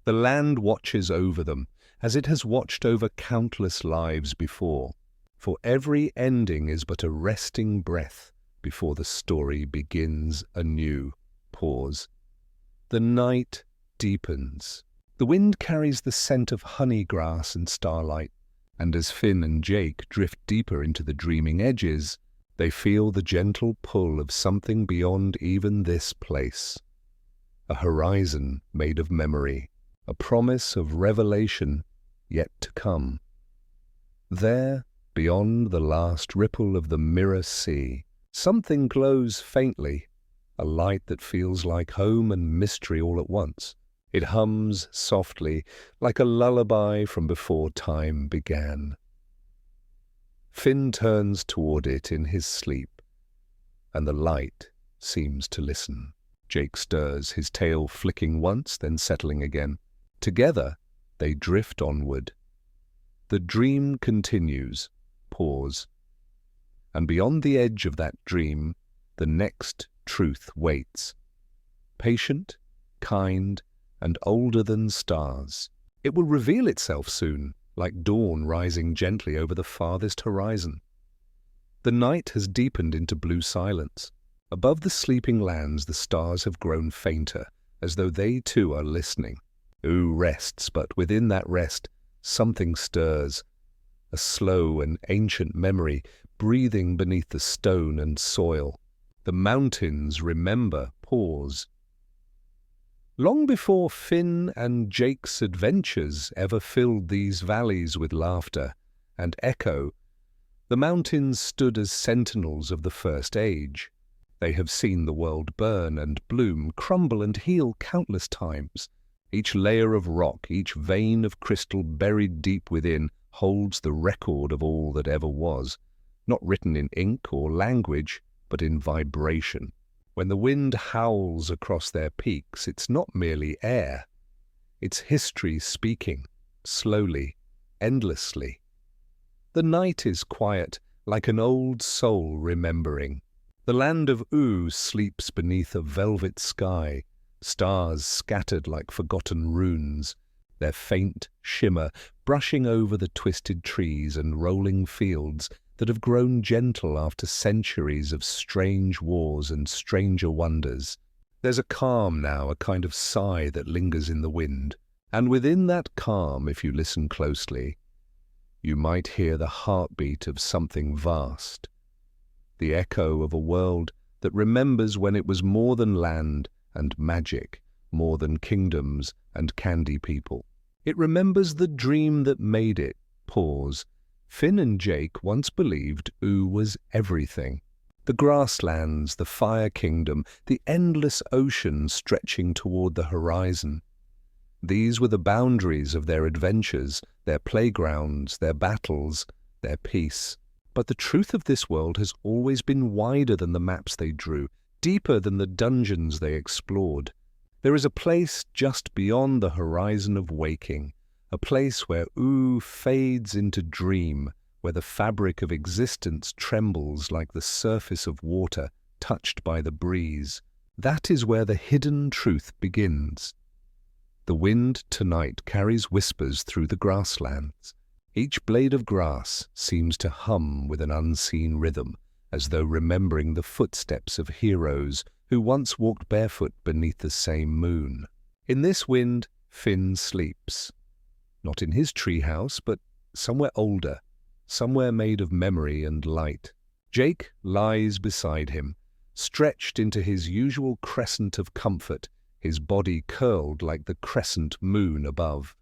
The land watches over them, as it has watched over countless lives before, for every ending is but a resting breath before the story begins anew. Pause. The night deepens. The wind carries the scent of honey grass and starlight, and as Finn and Jake drift deeper into the dreaming edges, they feel the gentle pull of something beyond even this place. A horizon made of memory, a promise of revelation yet to come. There, beyond the last ripple of the mirror sea, something glows faintly, a light that feels like home and mystery all at once. It hums softly, like a lullaby from before time began. Finn turns toward it in his sleep, and the light seems to listen. Jake stirs, his tail flicking once, then settling again. Together, they drift onward. The dream continues. Pause. And beyond the edge of that dream, the next truth waits. Patient, kind, and older than stars. It will reveal itself soon, like dawn rising gently over the farthest horizon. The night has deepened into blue silence. Above the sleeping lands, the stars have grown fainter, as though they too are listening. Ooh rests, but within that rest, something stirs. A slow and ancient memory breathing beneath the stone and soil. The mountains remember. Pause. Long before Finn and Jake's adventures ever filled these valleys with laughter and echo, the mountains stood as sentinels of the first age. They have seen the world burn and bloom, crumble and heal countless times. Each layer of rock, each vein of crystal buried deep within, holds the record of all that ever was, not written in ink or language, but in vibration. When the wind howls across their peaks, it's not merely air. It's history speaking, slowly, endlessly. The night is quiet, like an old soul remembering. The land of Oo sleeps beneath a velvet sky, stars scattered like forgotten runes, their faint shimmer brushing over the twisted trees and rolling fields that have grown gentle after centuries of strange wars and stranger wonders. There's a calm now, a kind of sigh that lingers in the wind, and within that calm, if you listen closely, you might hear the heartbeat of something vast, the echo of a world that remembers when it was more than land and magic, more than kingdoms and candy people. It remembers the dream that made it. Pause. Finn and Jake once believed Oo was everything. The grasslands, the fire kingdom, the endless ocean stretching toward the horizon. These were the boundaries of their adventures, their playgrounds, their battles, their peace. But the truth of this world has always been wider than the maps they drew, deeper than the dungeons they explored. There is a place just beyond the horizon of waking, a place where Oo fades into dream, where the fabric of existence trembles like the surface of water touched by the breeze. That is where the hidden truth begins. The wind tonight carries whispers through the grasslands. Each blade of grass seems to hum with an unseen rhythm, as though remembering the footsteps of heroes who once walked barefoot beneath the same moon. In this wind, Finn sleeps. Not in his treehouse, but somewhere older, somewhere made of memory and light. Jake lies beside him, stretched into his usual crescent of comfort, his body curled like the crescent moon above.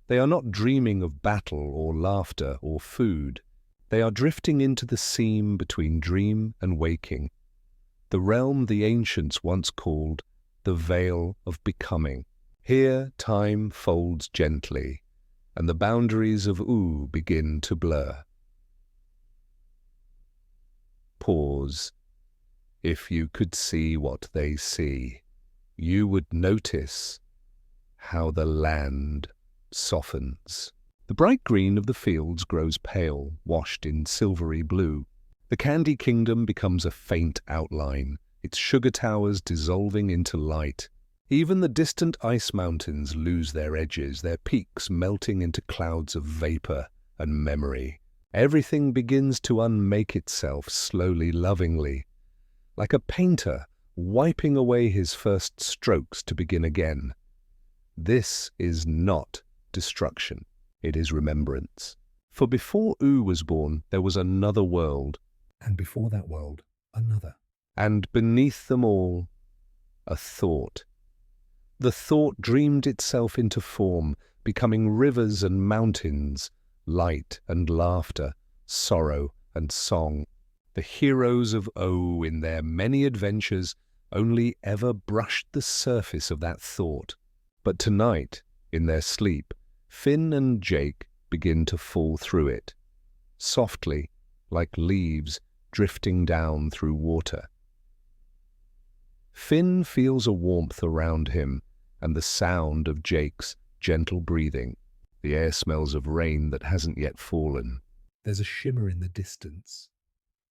They are not dreaming of battle or laughter or food. They are drifting into the seam between dream and waking, the realm the ancients once called the Veil of Becoming. Here time folds gently, and the boundaries of Oo begin to blur. Pause. If you could see what they see, you would notice how the land softens. The bright green of the fields grows pale, washed in silvery blue. The Candy Kingdom becomes a faint outline, its sugar towers dissolving into light. Even the distant ice mountains lose their edges, their peaks melting into clouds of vapor and memory. Everything begins to unmake itself slowly, lovingly, like a painter wiping away his first strokes to begin again. This is not destruction, it is remembrance. For before U was born, there was another world, and before that world, another. and beneath them all, a thought. The thought dreamed itself into form, becoming rivers and mountains, light and laughter, sorrow and song. The heroes of O, in their many adventures, only ever brushed the surface of that thought. But tonight, in their sleep, Finn and Jake begin to fall through it, softly, like leaves drifting down through water. Finn feels a warmth around him and the sound of Jake's gentle breathing. The air smells of rain that hasn't yet fallen. There's a shimmer in the distance,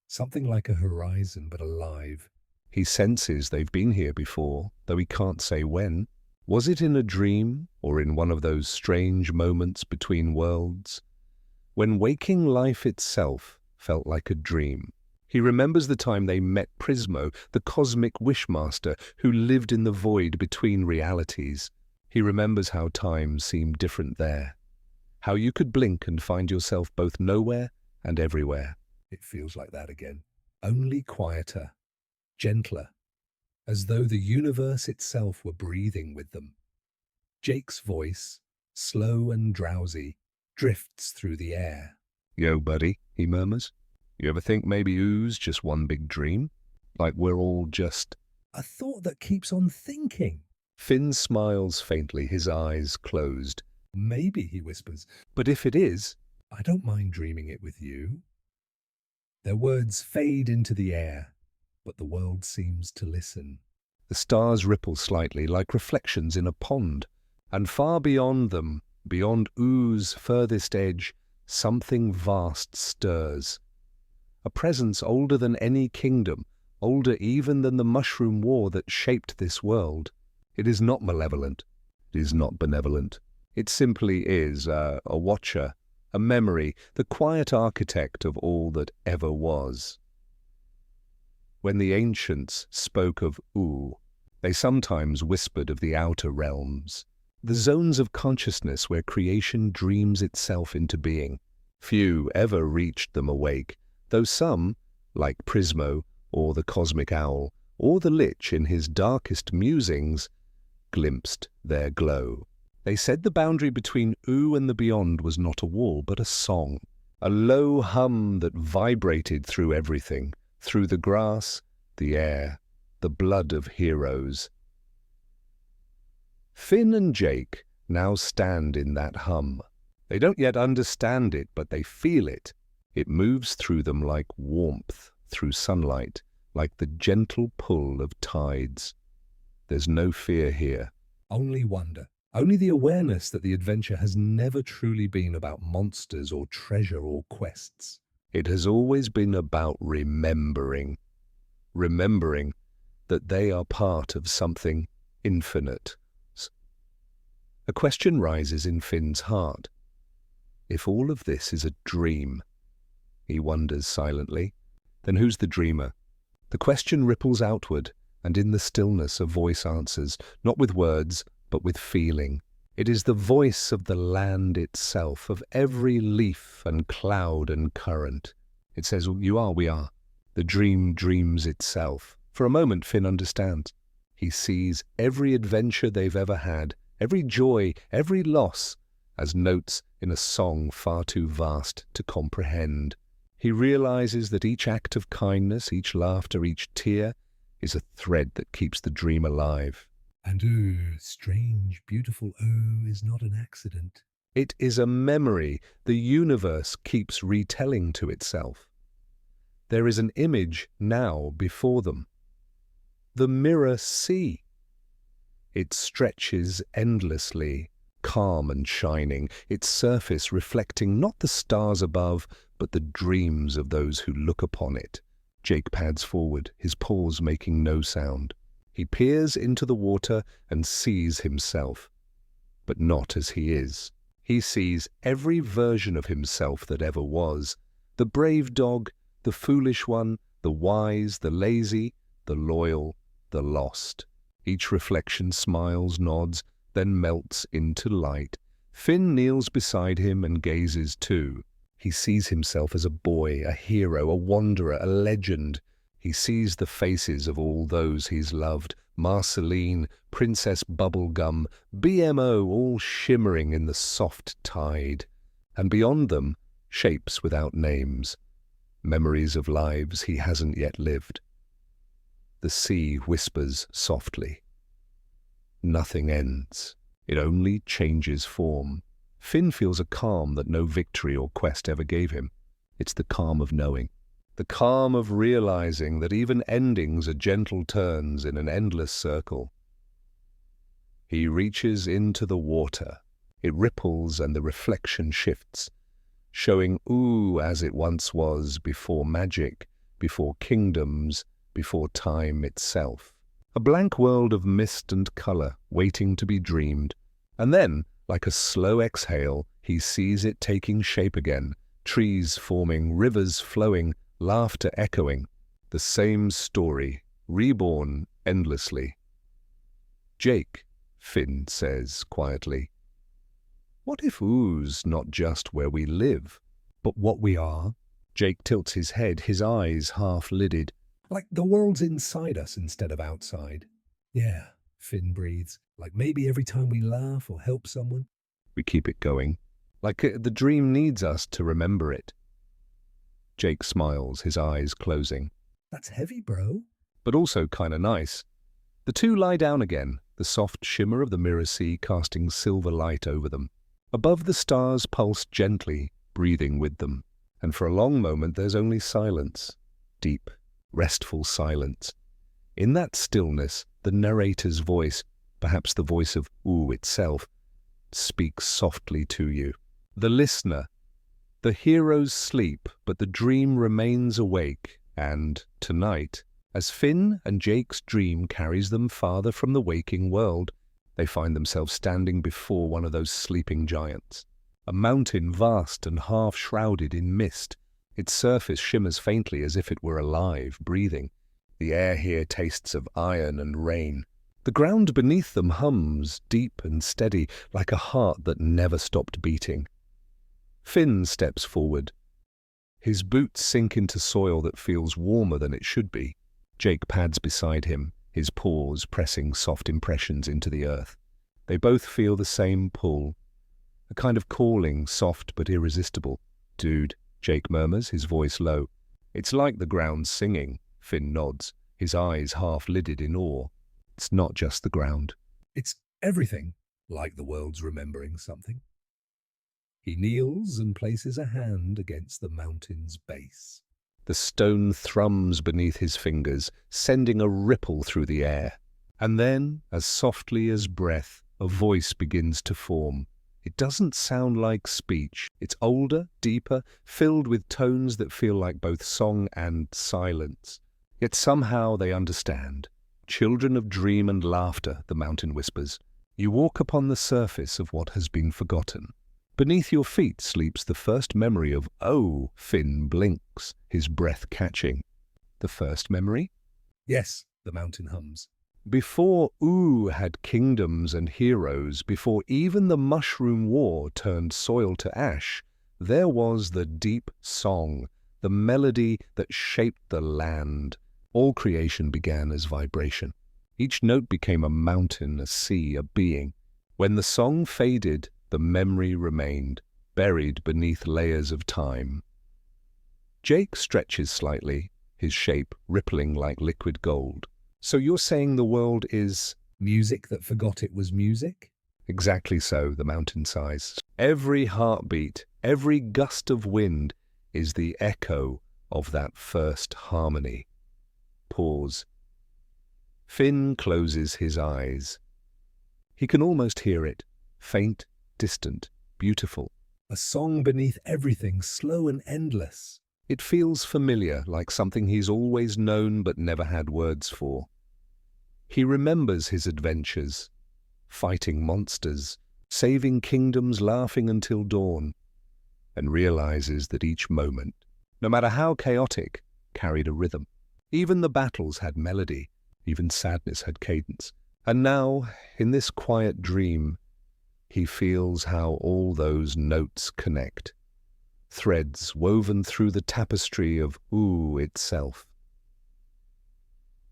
something like a horizon but alive. He senses they've been here before, though he can't say when. Was it in a dream, or in one of those strange moments between worlds, when waking life itself felt like a dream? He remembers the time they met Prismo, the cosmic wishmaster who lived in the void between realities. He remembers how time seemed different there, how you could blink and find yourself both nowhere and everywhere. It feels like that again, only quieter, gentler, as though the universe itself were breathing with them. Jake's voice, slow and drowsy, drifts through the air. "Yo, buddy," he murmurs. "You ever think maybe U's just one big dream? Like we're all just—" A thought that keeps on thinking. Finn smiles faintly, his eyes closed. Maybe, he whispers, "But if it is—" I don't mind dreaming it with you. Their words fade into the air, but the world seems to listen. The stars ripple slightly, like reflections in a pond, and far beyond them, beyond U's furthest edge, something vast stirs. A presence older than any kingdom, older even than the mushroom war that shaped this world. It is not malevolent. It is not benevolent. It simply is a watcher, a memory, the quiet architect of all that ever was. When the ancients spoke of U, they sometimes whispered of the outer realms, the zones of consciousness where creation dreams itself into being. Few ever reached them awake, though some, like Prismo, or the cosmic owl, or the Lich in his darkest musings, glimpsed their glow. They said the boundary between U and the beyond was not a wall, but a song, a low hum that vibrated through everything, through the grass, the air, the blood of heroes. Finn and Jake now stand in that hum. They don't yet understand it, but they feel it. It moves through them like warmth through sunlight, like the gentle pull of tides. There's no fear here. Only wonder. Only the awareness that the adventure has never truly been about monsters or treasure or quests. It has always been about remembering that they are part of something infinite. A question rises in Finn's heart. If all of this is a dream, he wonders silently, then who's the dreamer? The question ripples outward, and in the stillness a voice answers, not with words, but with feeling. It is the voice of the land itself, of every leaf and cloud and current. It says, "You are, we are." The dream dreams itself. For a moment, Finn understands. He sees every adventure they've ever had, every joy, every loss, as notes in a song far too vast to comprehend. He realizes that each act of kindness, each laughter, each tear, is a thread that keeps the dream alive. And strange, beautiful is not an accident. It is a memory the universe keeps retelling to itself. There is an image now before them. The mirror sea. It stretches endlessly, calm and shining, its surface reflecting not the stars above, but the dreams of those who look upon it. Jake pads forward, his paws making no sound. He peers into the water and sees himself, but not as he is. He sees every version of himself that ever was. The brave dog, the foolish one, the wise, the lazy, the loyal, the lost. Each reflection smiles, nods, then melts into light. Finn kneels beside him and gazes too. He sees himself as a boy, a hero, a wanderer, a legend. He sees the faces of all those he's loved, Marceline, Princess Bubblegum, BMO, all shimmering in the soft tide. And beyond them, shapes without names, memories of lives he hasn't yet lived. The sea whispers softly. Nothing ends. It only changes form. Finn feels a calm that no victory or quest ever gave him. It's the calm of knowing. The calm of realizing that even endings are gentle turns in an endless circle. He reaches into the water. It ripples and the reflection shifts, showing ooh as it once was, before magic, before kingdoms, before time itself. A blank world of mist and color waiting to be dreamed. And then, like a slow exhale, he sees it taking shape again, trees forming, rivers flowing, laughter echoing. The same story, reborn endlessly. Jake, Finn says quietly, what if ooh's not just where we live, but what we are? Jake tilts his head, his eyes half-lidded. Like the world's inside us instead of outside. Yeah, Finn breathes. Like maybe every time we laugh or help someone, we keep it going. Like the dream needs us to remember it. Jake smiles, his eyes closing. That's heavy, bro. But also kinda nice. The two lie down again, the soft shimmer of the mirror sea casting silver light over them. Above the stars pulse gently, breathing with them. And for a long moment there's only silence. Deep, restful silence. In that stillness, the narrator's voice, perhaps the voice of ooh itself, speaks softly to you. The listener. The heroes sleep, but the dream remains awake, and, tonight, as Finn and Jake's dream carries them farther from the waking world, they find themselves standing before one of those sleeping giants. A mountain vast and half-shrouded in mist. Its surface shimmers faintly as if it were alive, breathing. The air here tastes of iron and rain. The ground beneath them hums, deep and steady, like a heart that never stopped beating. Finn steps forward. His boots sink into soil that feels warmer than it should be. Jake pads beside him, his paws pressing soft impressions into the earth. They both feel the same pull, a kind of calling, soft but irresistible. Dude, Jake murmurs, his voice low. It's like the ground singing, Finn nods, his eyes half-lidded in awe. It's not just the ground. It's everything, like the world's remembering something. He kneels and places a hand against the mountain's base. The stone thrums beneath his fingers, sending a ripple through the air. And then, as softly as breath, a voice begins to form. It doesn't sound like speech. It's older, deeper, filled with tones that feel like both song and silence. Yet somehow they understand. Children of dream and laughter, the mountain whispers. You walk upon the surface of what has been forgotten. Beneath your feet sleeps the first memory of, oh, Finn blinks, his breath catching. The first memory? Yes, the mountain hums. Before ooh had kingdoms and heroes, before even the mushroom war turned soil to ash, there was the deep song, the melody that shaped the land. All creation began as vibration. Each note became a mountain, a sea, a being. When the song faded, the memory remained, buried beneath layers of time. Jake stretches slightly, his shape rippling like liquid gold. So you're saying the world is music that forgot it was music? Exactly so, the mountain sighs. Every heartbeat, every gust of wind is the echo of that first harmony. Pause. Finn closes his eyes. He can almost hear it, faint, distant, beautiful. A song beneath everything, slow and endless. It feels familiar, like something he's always known but never had words for. He remembers his adventures, fighting monsters, saving kingdoms, laughing until dawn, and realizes that each moment, no matter how chaotic, carried a rhythm. Even the battles had melody, even sadness had cadence. And now, in this quiet dream, he feels how all those notes connect, threads woven through the tapestry of itself.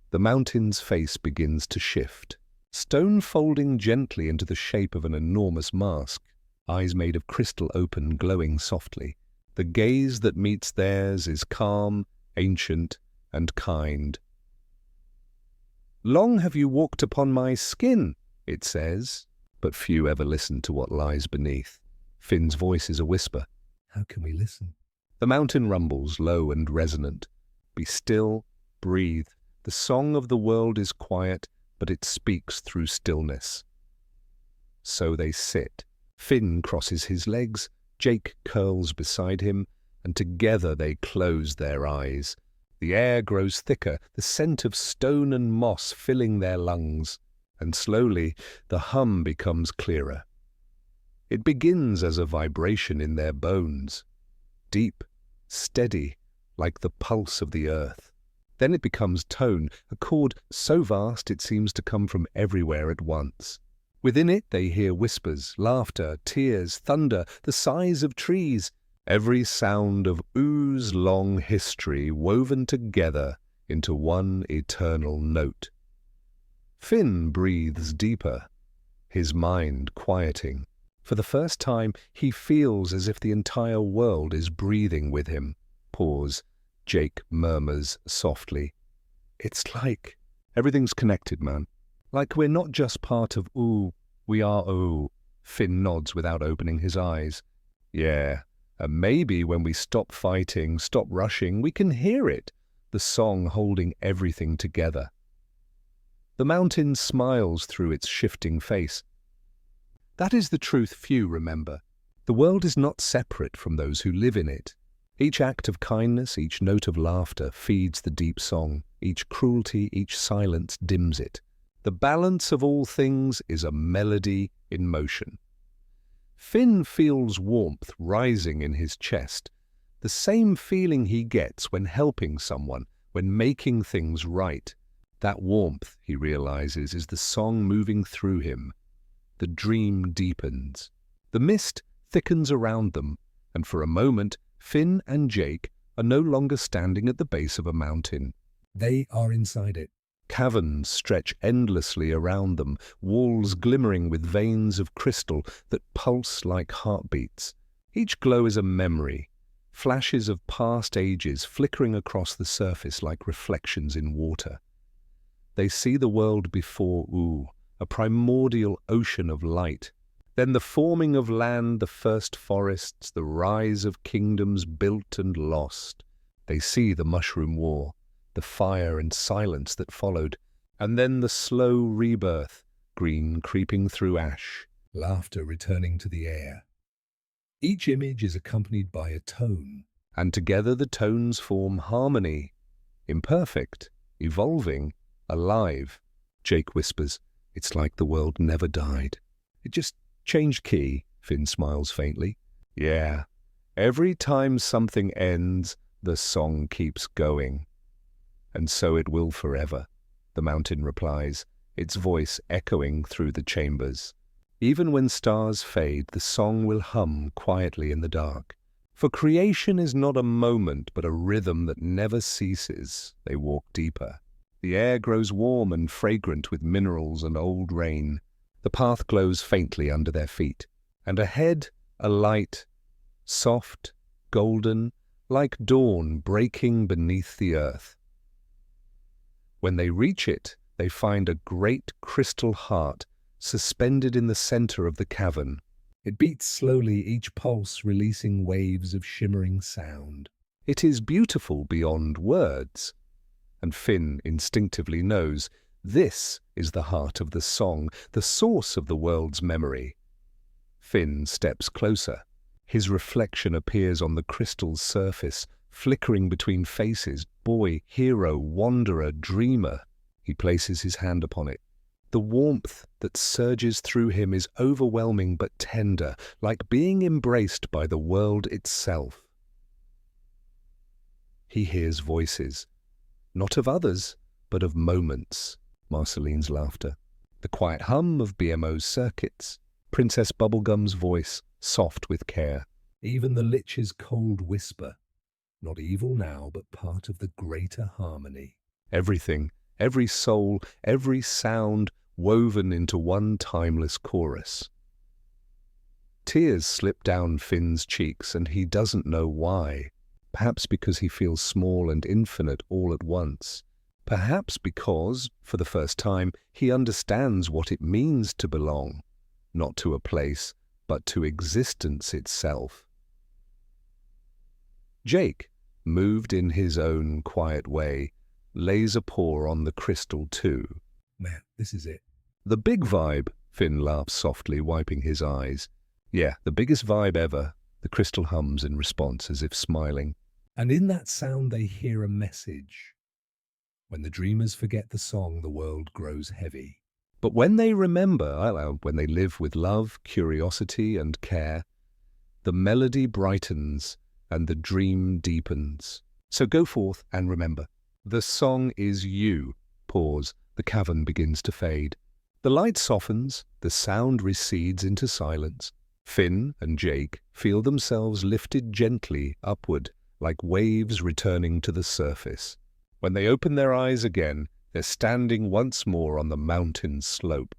The mountain's face begins to shift, stone folding gently into the shape of an enormous mask, eyes made of crystal open, glowing softly. The gaze that meets theirs is calm, ancient, and kind. "Long have you walked upon my skin," it says, but few ever listen to what lies beneath. Finn's voice is a whisper. How can we listen? The mountain rumbles, low and resonant. Be still, breathe. The song of the world is quiet, but it speaks through stillness. So they sit. Finn crosses his legs, Jake curls beside him, and together they close their eyes. The air grows thicker, the scent of stone and moss filling their lungs, and slowly the hum becomes clearer. It begins as a vibration in their bones, deep, steady, like the pulse of the earth. Then it becomes tone, a chord so vast it seems to come from everywhere at once. Within it they hear whispers, laughter, tears, thunder, the sighs of trees, every sound of Oo's long history woven together into one eternal note. Finn breathes deeper, his mind quieting. For the first time, he feels as if the entire world is breathing with him. Pause. Jake murmurs softly. "It's like everything's connected, man. Like we're not just part of we are." Finn nods without opening his eyes. "Yeah, and maybe when we stop fighting, stop rushing, we can hear it, the song holding everything together." The mountain smiles through its shifting face. That is the truth few remember. The world is not separate from those who live in it. Each act of kindness, each note of laughter feeds the deep song. Each cruelty, each silence dims it. The balance of all things is a melody in motion. Finn feels warmth rising in his chest, the same feeling he gets when helping someone, when making things right. That warmth, he realizes, is the song moving through him. The dream deepens. The mist thickens around them, and for a moment, Finn and Jake are no longer standing at the base of a mountain. They are inside it. Caverns stretch endlessly around them, walls glimmering with veins of crystal that pulse like heartbeats. Each glow is a memory, flashes of past ages flickering across the surface like reflections in water. They see the world before a primordial ocean of light. Then the forming of land, the first forests, the rise of kingdoms built and lost. They see the mushroom war, the fire and silence that followed, and then the slow rebirth, green creeping through ash. Laughter returning to the air. Each image is accompanied by a tone. And together the tones form harmony, imperfect, evolving, alive. Jake whispers, "It's like the world never died. It just changed key." Finn smiles faintly. "Yeah, every time something ends, the song keeps going." "And so it will forever," the mountain replies, its voice echoing through the chambers. "Even when stars fade, the song will hum quietly in the dark. For creation is not a moment, but a rhythm that never ceases." They walk deeper. The air grows warm and fragrant with minerals and old rain. The path glows faintly under their feet, and ahead a light, soft, golden, like dawn breaking beneath the earth. When they reach it, they find a great crystal heart suspended in the center of the cavern. It beats slowly, each pulse releasing waves of shimmering sound. It is beautiful beyond words, and Finn instinctively knows this is the heart of the song, the source of the world's memory. Finn steps closer. His reflection appears on the crystal's surface, flickering between faces, boy, hero, wanderer, dreamer. He places his hand upon it. The warmth that surges through him is overwhelming but tender, like being embraced by the world itself. He hears voices, not of others, but of moments. Marceline's laughter, the quiet hum of BMO's circuits, Princess Bubblegum's voice, soft with care. Even the Lich's cold whisper, not evil now, but part of the greater harmony. Everything, every soul, every sound woven into one timeless chorus. Tears slip down Finn's cheeks, and he doesn't know why. Perhaps because he feels small and infinite all at once. Perhaps because, for the first time, he understands what it means to belong, not to a place, but to existence itself. Jake, moved in his own quiet way, lays a paw on the crystal too. Man, this is it. The big vibe, Finn laughs softly, wiping his eyes. Yeah, the biggest vibe ever. The crystal hums in response as if smiling. And in that sound they hear a message. When the dreamers forget the song, the world grows heavy. But when they remember, when they live with love, curiosity and care, the melody brightens and the dream deepens. So go forth and remember. The song is you. Pause. The cavern begins to fade. The light softens. The sound recedes into silence. Finn and Jake feel themselves lifted gently upward, like waves returning to the surface. When they open their eyes again, they're standing once more on the mountain slope.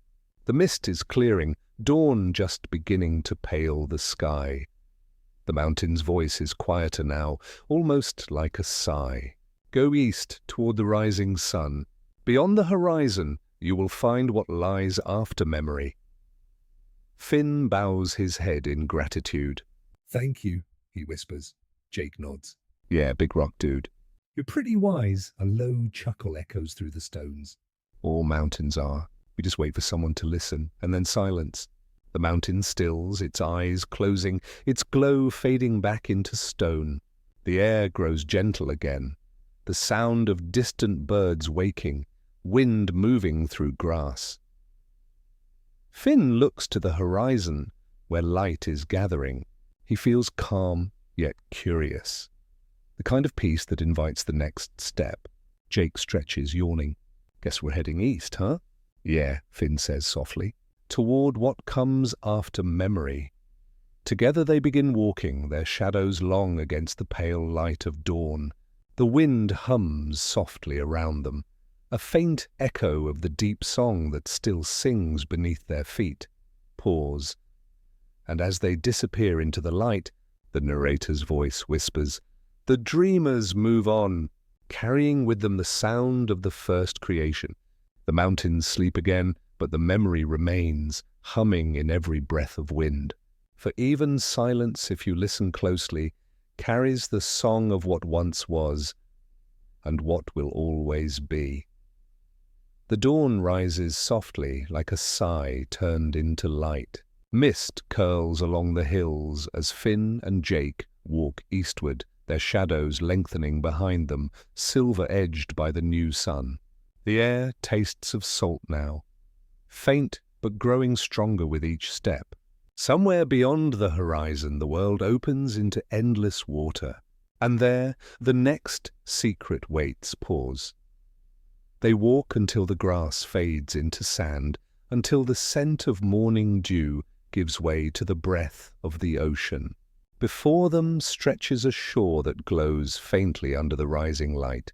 The mist is clearing, dawn just beginning to pale the sky. The mountain's voice is quieter now, almost like a sigh. Go east toward the rising sun. Beyond the horizon, you will find what lies after memory. Finn bows his head in gratitude. Thank you, he whispers. Jake nods. Yeah, big rock dude. You're pretty wise. A low chuckle echoes through the stones. All mountains are. We just wait for someone to listen, and then silence. The mountain stills, its eyes closing, its glow fading back into stone. The air grows gentle again. The sound of distant birds waking, wind moving through grass. Finn looks to the horizon, where light is gathering. He feels calm, yet curious. The kind of peace that invites the next step. Jake stretches, yawning. Guess we're heading east, huh? Yeah, Finn says softly. Toward what comes after memory. Together they begin walking, their shadows long against the pale light of dawn. The wind hums softly around them, a faint echo of the deep song that still sings beneath their feet. Pause. And as they disappear into the light, the narrator's voice whispers, "The dreamers move on, carrying with them the sound of the first creation. The mountains sleep again, but the memory remains, humming in every breath of wind. For even silence, if you listen closely, carries the song of what once was, and what will always be." The dawn rises softly, like a sigh turned into light. Mist curls along the hills as Finn and Jake walk eastward, their shadows lengthening behind them, silver-edged by the new sun. The air tastes of salt now, faint but growing stronger with each step. Somewhere beyond the horizon, the world opens into endless water, and there the next secret waits. Pause. They walk until the grass fades into sand, until the scent of morning dew gives way to the breath of the ocean. Before them stretches a shore that glows faintly under the rising light,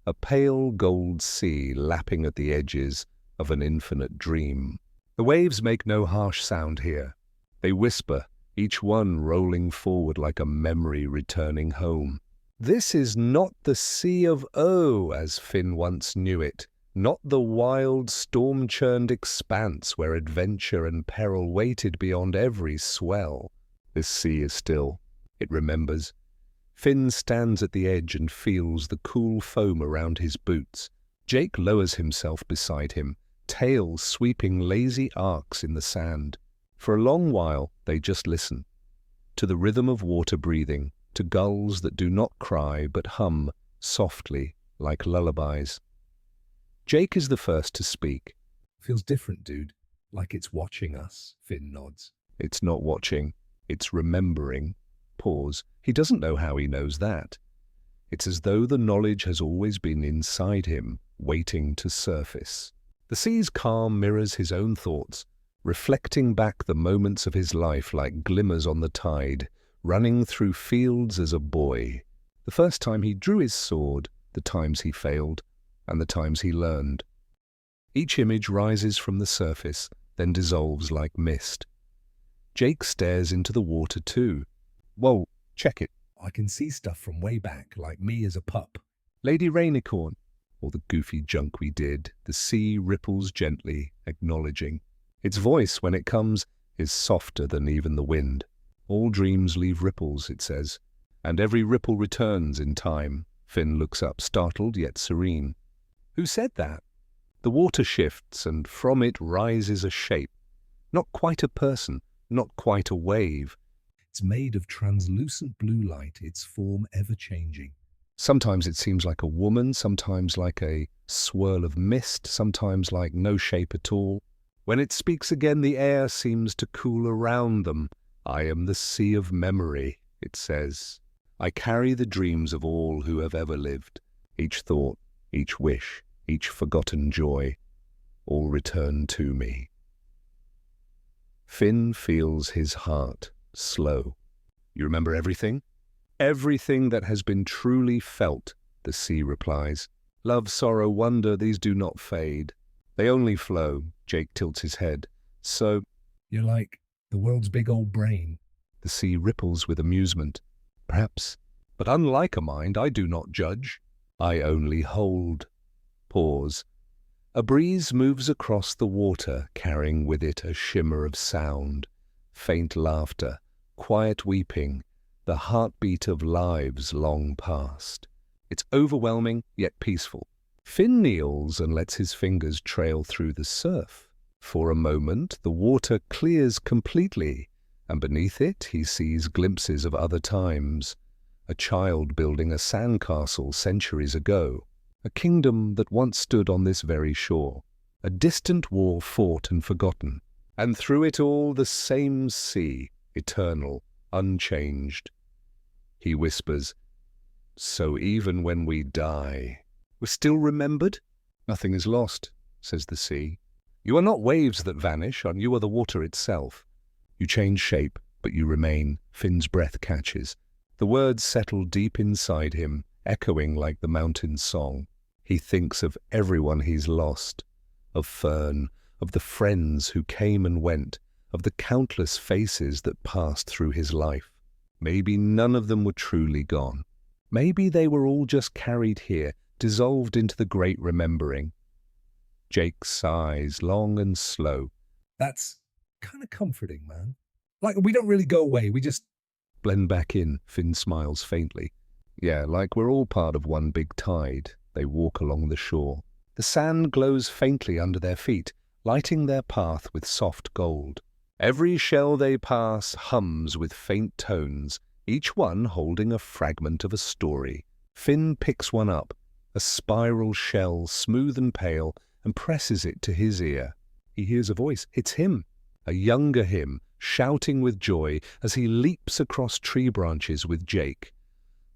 a pale gold sea lapping at the edges of an infinite dream. The waves make no harsh sound here. They whisper, each one rolling forward like a memory returning home. This is not the Sea of O as Finn once knew it, not the wild, storm-churned expanse where adventure and peril waited beyond every swell. This sea is still. It remembers. Finn stands at the edge and feels the cool foam around his boots. Jake lowers himself beside him, tail sweeping lazy arcs in the sand. For a long while they just listen, to the rhythm of water breathing, to gulls that do not cry but hum softly like lullabies. Jake is the first to speak. Feels different, dude. Like it's watching us, Finn nods. It's not watching, it's remembering. Pause. He doesn't know how he knows that. It's as though the knowledge has always been inside him, waiting to surface. The sea's calm mirrors his own thoughts, reflecting back the moments of his life like glimmers on the tide, running through fields as a boy. The first time he drew his sword, the times he failed, and the times he learned. Each image rises from the surface, then dissolves like mist. Jake stares into the water too. Whoa, check it. I can see stuff from way back, like me as a pup. Lady Rainicorn, or the goofy junk we did. The sea ripples gently, acknowledging. Its voice, when it comes, is softer than even the wind. All dreams leave ripples, it says, and every ripple returns in time. Finn looks up, startled yet serene. Who said that? The water shifts, and from it rises a shape. Not quite a person, not quite a wave. It's made of translucent blue light, its form ever-changing. Sometimes it seems like a woman, sometimes like a swirl of mist, sometimes like no shape at all. When it speaks again, the air seems to cool around them. I am the sea of memory, it says. I carry the dreams of all who have ever lived. Each thought, each wish, each forgotten joy, all return to me. Finn feels his heart slow. You remember everything? Everything that has been truly felt, the sea replies. Love, sorrow, wonder, these do not fade. They only flow. Jake tilts his head. So, you're like the world's big old brain. The sea ripples with amusement. Perhaps. But unlike a mind, I do not judge. I only hold. Pause. A breeze moves across the water, carrying with it a shimmer of sound. Faint laughter, quiet weeping, the heartbeat of lives long past. It's overwhelming, yet peaceful. Finn kneels and lets his fingers trail through the surf. For a moment, the water clears completely, and beneath it he sees glimpses of other times. A child building a sandcastle centuries ago. A kingdom that once stood on this very shore. A distant war fought and forgotten. And through it all the same sea, eternal, unchanged. He whispers, so even when we die, we're still remembered? Nothing is lost, says the sea. You are not waves that vanish, and you are the water itself. You change shape, but you remain. Finn's breath catches. The words settle deep inside him, echoing like the mountain's song. He thinks of everyone he's lost, of Fern, of the friends who came and went, of the countless faces that passed through his life. Maybe none of them were truly gone. Maybe they were all just carried here, dissolved into the great remembering. Jake sighs, long and slow. That's kind of comforting, man. Like, we don't really go away, we just blend back in. Finn smiles faintly. Yeah, like we're all part of one big tide. They walk along the shore. The sand glows faintly under their feet, lighting their path with soft gold. Every shell they pass hums with faint tones, each one holding a fragment of a story. Finn picks one up, a spiral shell, smooth and pale, and presses it to his ear. He hears a voice. It's him, a younger him, shouting with joy as he leaps across tree branches with Jake.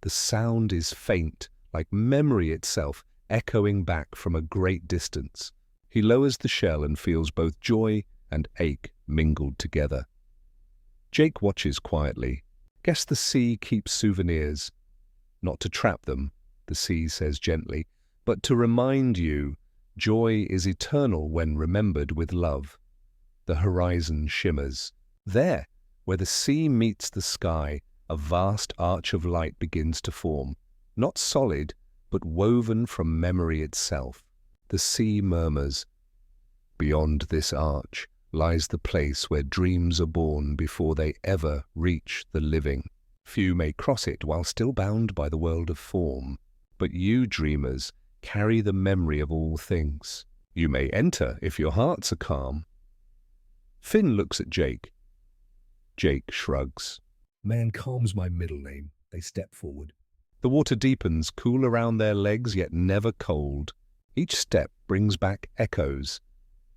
The sound is faint, like memory itself, echoing back from a great distance. He lowers the shell and feels both joy and ache mingled together. Jake watches quietly. Guess the sea keeps souvenirs. Not to trap them, the sea says gently, but to remind you joy is eternal when remembered with love. The horizon shimmers. There, where the sea meets the sky, a vast arch of light begins to form. Not solid, but woven from memory itself. The sea murmurs. Beyond this arch lies the place where dreams are born before they ever reach the living. Few may cross it while still bound by the world of form. But you, dreamers, carry the memory of all things. You may enter if your hearts are calm. Finn looks at Jake. Jake shrugs. Man, calm's my middle name. They step forward. The water deepens, cool around their legs, yet never cold. Each step brings back echoes,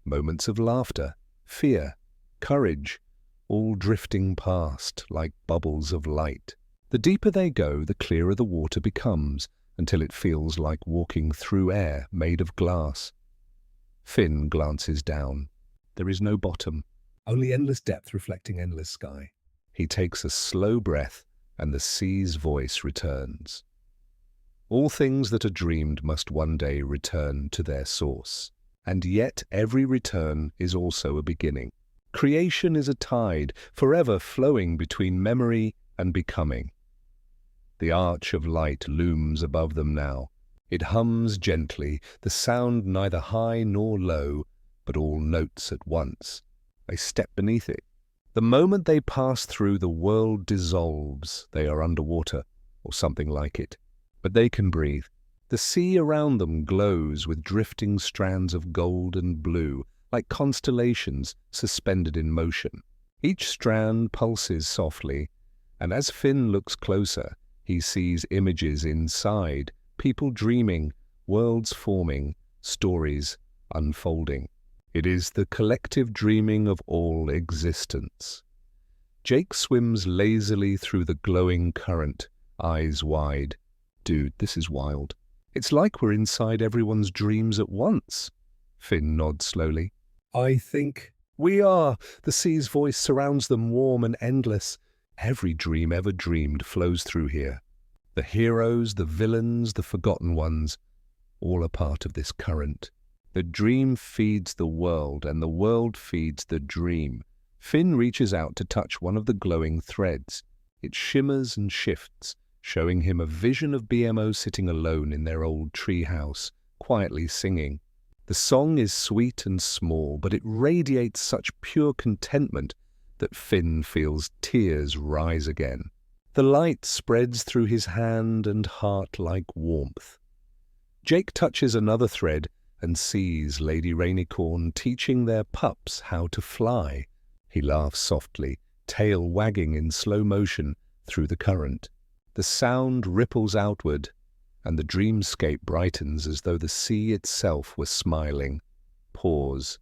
moments of laughter, fear, courage, all drifting past like bubbles of light. The deeper they go, the clearer the water becomes, until it feels like walking through air made of glass. Finn glances down. There is no bottom. Only endless depth reflecting endless sky. He takes a slow breath, and the sea's voice returns. All things that are dreamed must one day return to their source. And yet every return is also a beginning. Creation is a tide, forever flowing between memory and becoming. The arch of light looms above them now. It hums gently, the sound neither high nor low, but all notes at once. They step beneath it. The moment they pass through, the world dissolves. They are underwater, or something like it. But they can breathe. The sea around them glows with drifting strands of gold and blue, like constellations suspended in motion. Each strand pulses softly, and as Finn looks closer, he sees images inside, people dreaming, worlds forming, stories unfolding. It is the collective dreaming of all existence. Jake swims lazily through the glowing current, eyes wide. Dude, this is wild. It's like we're inside everyone's dreams at once. Finn nods slowly. I think We are. The sea's voice surrounds them, warm and endless. Every dream ever dreamed flows through here. The heroes, the villains, the forgotten ones, all a part of this current. The dream feeds the world, and the world feeds the dream. Finn reaches out to touch one of the glowing threads. It shimmers and shifts, showing him a vision of BMO sitting alone in their old tree house, quietly singing. The song is sweet and small, but it radiates such pure contentment that Finn feels tears rise again. The light spreads through his hand and heart like warmth. Jake touches another thread and sees Lady Rainicorn teaching their pups how to fly. He laughs softly, tail wagging in slow motion through the current. The sound ripples outward, and the dreamscape brightens as though the sea itself were smiling. Pause.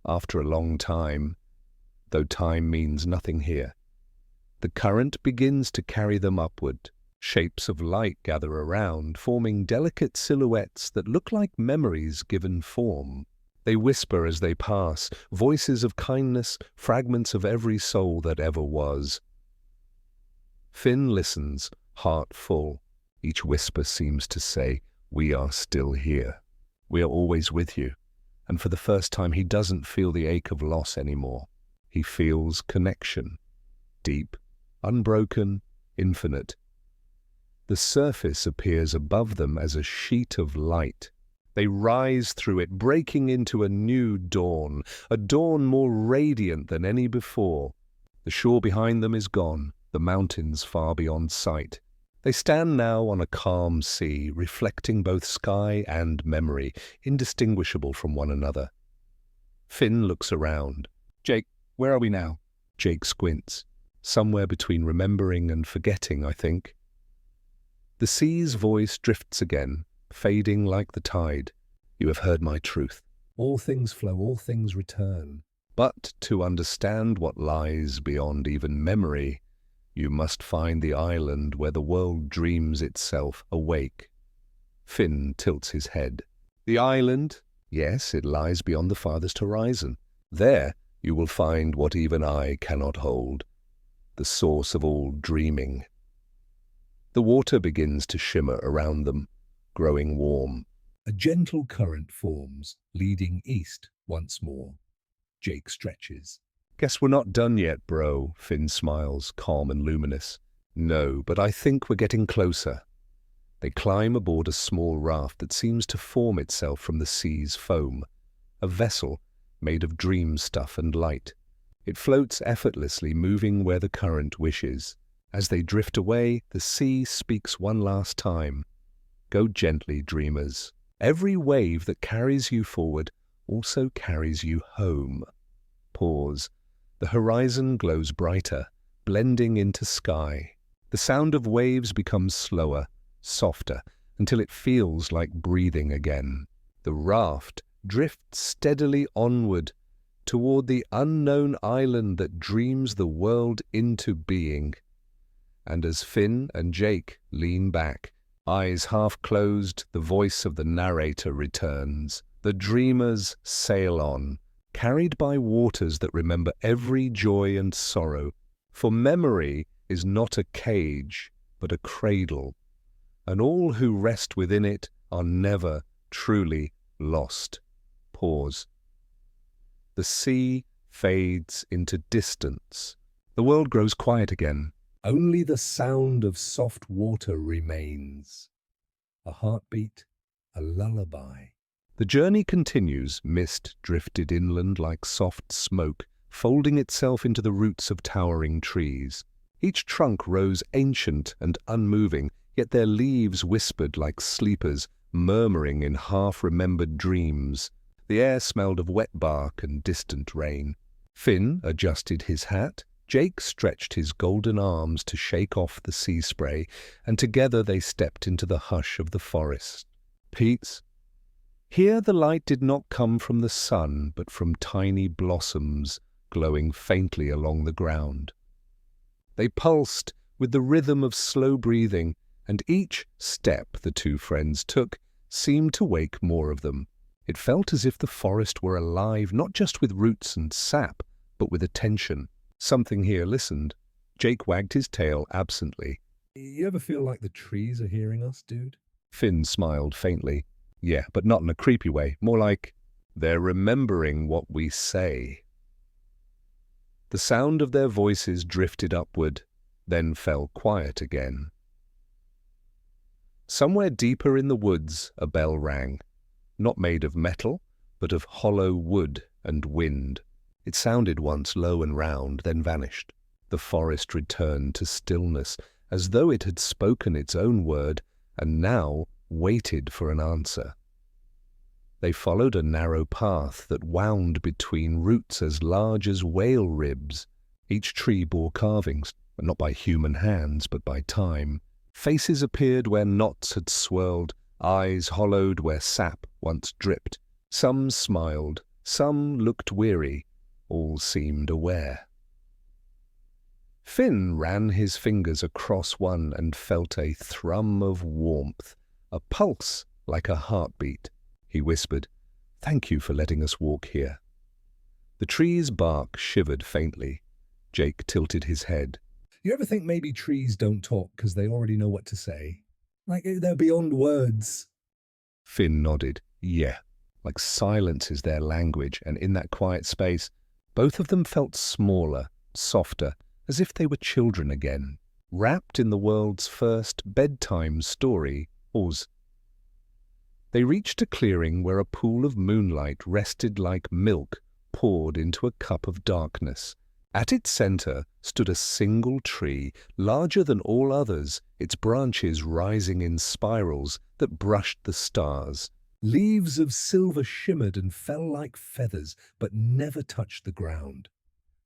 After a long time, though time means nothing here, the current begins to carry them upward. Shapes of light gather around, forming delicate silhouettes that look like memories given form. They whisper as they pass, voices of kindness, fragments of every soul that ever was. Finn listens, heart full. Each whisper seems to say, "We are still here. We are always with you." And for the first time, he doesn't feel the ache of loss anymore. He feels connection. Deep, unbroken, infinite. The surface appears above them as a sheet of light. They rise through it, breaking into a new dawn, a dawn more radiant than any before. The shore behind them is gone, the mountains far beyond sight. They stand now on a calm sea, reflecting both sky and memory, indistinguishable from one another. Finn looks around. "Jake, where are we now?" Jake squints. "Somewhere between remembering and forgetting, I think." The sea's voice drifts again, fading like the tide. "You have heard my truth. all things flow, all things return. But to understand what lies beyond even memory, you must find the island where the world dreams itself awake." Finn tilts his head. "The island? Yes, it lies beyond the farthest horizon. There you will find what even I cannot hold, the source of all dreaming." The water begins to shimmer around them, growing warm. A gentle current forms, leading east once more. Jake stretches. "Guess we're not done yet, bro," Finn smiles, calm and luminous. "No, but I think we're getting closer." They climb aboard a small raft that seems to form itself from the sea's foam, a vessel made of dream stuff and light. It floats effortlessly, moving where the current wishes. As they drift away, the sea speaks one last time. "Go gently, dreamers. Every wave that carries you forward also carries you home." Pause. The horizon glows brighter, blending into sky. The sound of waves becomes slower, softer, until it feels like breathing again. The raft drifts steadily onward toward the unknown island that dreams the world into being. And as Finn and Jake lean back, eyes half closed, the voice of the narrator returns. The dreamers sail on, carried by waters that remember every joy and sorrow. For memory is not a cage, but a cradle, and all who rest within it are never truly lost. Pause. The sea fades into distance. The world grows quiet again. Only the sound of soft water remains. A heartbeat, a lullaby. The journey continues, mist drifted inland like soft smoke, folding itself into the roots of towering trees. Each trunk rose ancient and unmoving, yet their leaves whispered like sleepers, murmuring in half-remembered dreams. The air smelled of wet bark and distant rain. Finn adjusted his hat. Jake stretched his golden arms to shake off the sea spray, and together they stepped into the hush of the forest. Pete's. Here the light did not come from the sun, but from tiny blossoms glowing faintly along the ground. They pulsed with the rhythm of slow breathing, and each step the two friends took seemed to wake more of them. It felt as if the forest were alive, not just with roots and sap, but with attention. Something here listened. Jake wagged his tail absently. You ever feel like the trees are hearing us, dude? Finn smiled faintly. Yeah, but not in a creepy way. More like, they're remembering what we say. The sound of their voices drifted upward, then fell quiet again. Somewhere deeper in the woods, a bell rang. Not made of metal, but of hollow wood and wind. It sounded once low and round, then vanished. The forest returned to stillness, as though it had spoken its own word, and now waited for an answer. They followed a narrow path that wound between roots as large as whale ribs. Each tree bore carvings, not by human hands, but by time. Faces appeared where knots had swirled, eyes hollowed where sap once dripped. Some smiled, some looked weary, all seemed aware. Finn ran his fingers across one and felt a thrum of warmth, a pulse like a heartbeat. He whispered, "Thank you for letting us walk here." The tree's bark shivered faintly. Jake tilted his head. You ever think maybe trees don't talk because they already know what to say? Like they're beyond words? Finn nodded. Yeah, like silence is their language, and in that quiet space, both of them felt smaller, softer, as if they were children again, wrapped in the world's first bedtime story. Pause. They reached a clearing where a pool of moonlight rested like milk poured into a cup of darkness. At its center stood a single tree, larger than all others, its branches rising in spirals that brushed the stars. Leaves of silver shimmered and fell like feathers, but never touched the ground.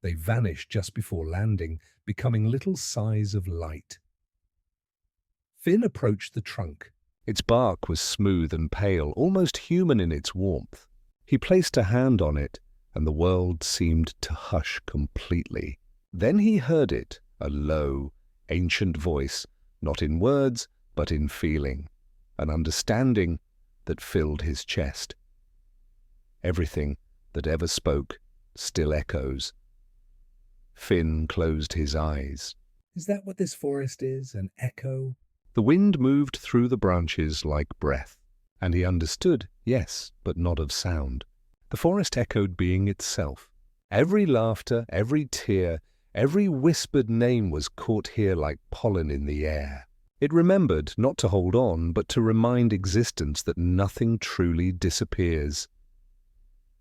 They vanished just before landing, becoming little sighs of light. Finn approached the trunk. Its bark was smooth and pale, almost human in its warmth. He placed a hand on it, and the world seemed to hush completely. Then he heard it, a low, ancient voice, not in words, but in feeling, an understanding that filled his chest. Everything that ever spoke still echoes. Finn closed his eyes. Is that what this forest is, an echo? The wind moved through the branches like breath, and he understood, yes, but not of sound. The forest echoed being itself. Every laughter, every tear, every whispered name was caught here like pollen in the air. It remembered not to hold on, but to remind existence that nothing truly disappears.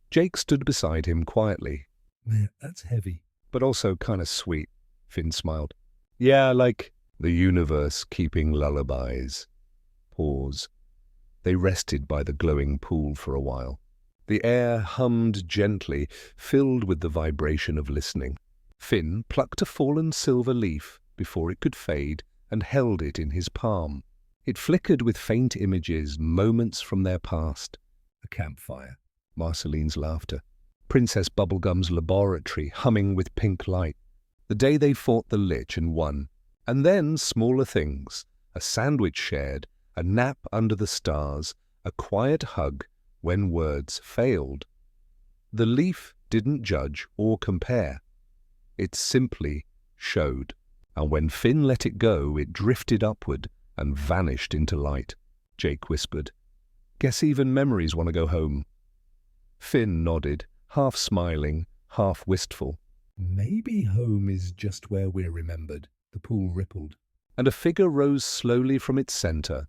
Jake stood beside him quietly. Man, that's heavy. But also kind of sweet, Finn smiled. Yeah, like the universe keeping lullabies. Pause. They rested by the glowing pool for a while. The air hummed gently, filled with the vibration of listening. Finn plucked a fallen silver leaf before it could fade and held it in his palm. It flickered with faint images, moments from their past. A campfire. Marceline's laughter. Princess Bubblegum's laboratory humming with pink light. The day they fought the Lich and won. And then smaller things. A sandwich shared, a nap under the stars, a quiet hug when words failed. The leaf didn't judge or compare. It simply showed. And when Finn let it go, it drifted upward and vanished into light. Jake whispered, "Guess even memories want to go home." Finn nodded, half smiling, half wistful. Maybe home is just where we're remembered. The pool rippled. And a figure rose slowly from its center.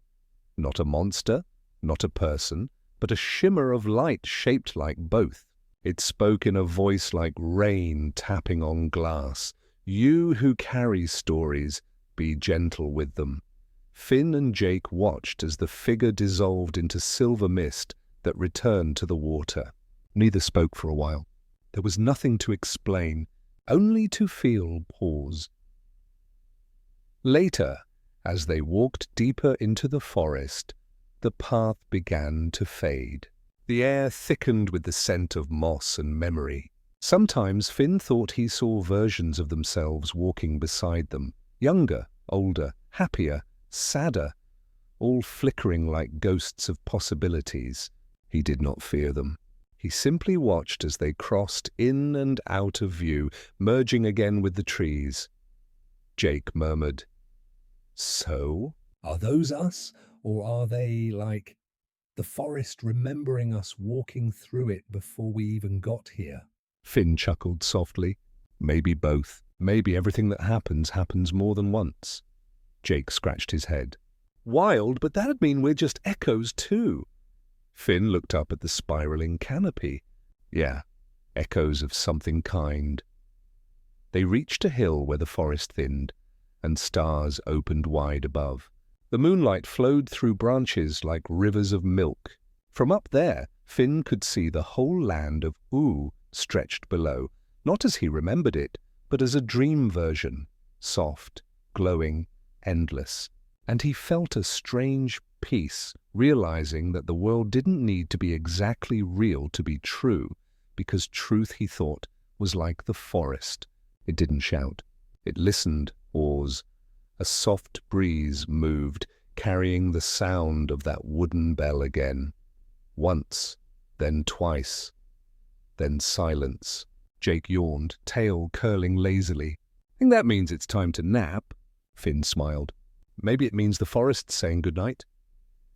Not a monster, not a person, but a shimmer of light shaped like both. It spoke in a voice like rain tapping on glass. "You who carry stories, be gentle with them." Finn and Jake watched as the figure dissolved into silver mist that returned to the water. Neither spoke for a while. There was nothing to explain, only to feel pause. Later, as they walked deeper into the forest, the path began to fade. The air thickened with the scent of moss and memory. Sometimes Finn thought he saw versions of themselves walking beside them, younger, older, happier, sadder, all flickering like ghosts of possibilities. He did not fear them. He simply watched as they crossed in and out of view, merging again with the trees. Jake murmured, "So? Are those us? Or are they, like, the forest remembering us walking through it before we even got here?" Finn chuckled softly. "Maybe both. Maybe everything that happens more than once." Jake scratched his head. "Wild, but that'd mean we're just echoes too." Finn looked up at the spiraling canopy. Yeah, echoes of something kind. They reached a hill where the forest thinned, and stars opened wide above. The moonlight flowed through branches like rivers of milk. From up there, Finn could see the whole land of Ooh stretched below, not as he remembered it, but as a dream version, soft, glowing, endless. And he felt a strange peace, realizing that the world didn't need to be exactly real to be true, because truth, he thought, was like the forest. It didn't shout. It listened, awes. A soft breeze moved, carrying the sound of that wooden bell again. Once, then twice, then silence. Jake yawned, tail curling lazily. "I think that means it's time to nap." Finn smiled. "Maybe it means the forest's saying goodnight."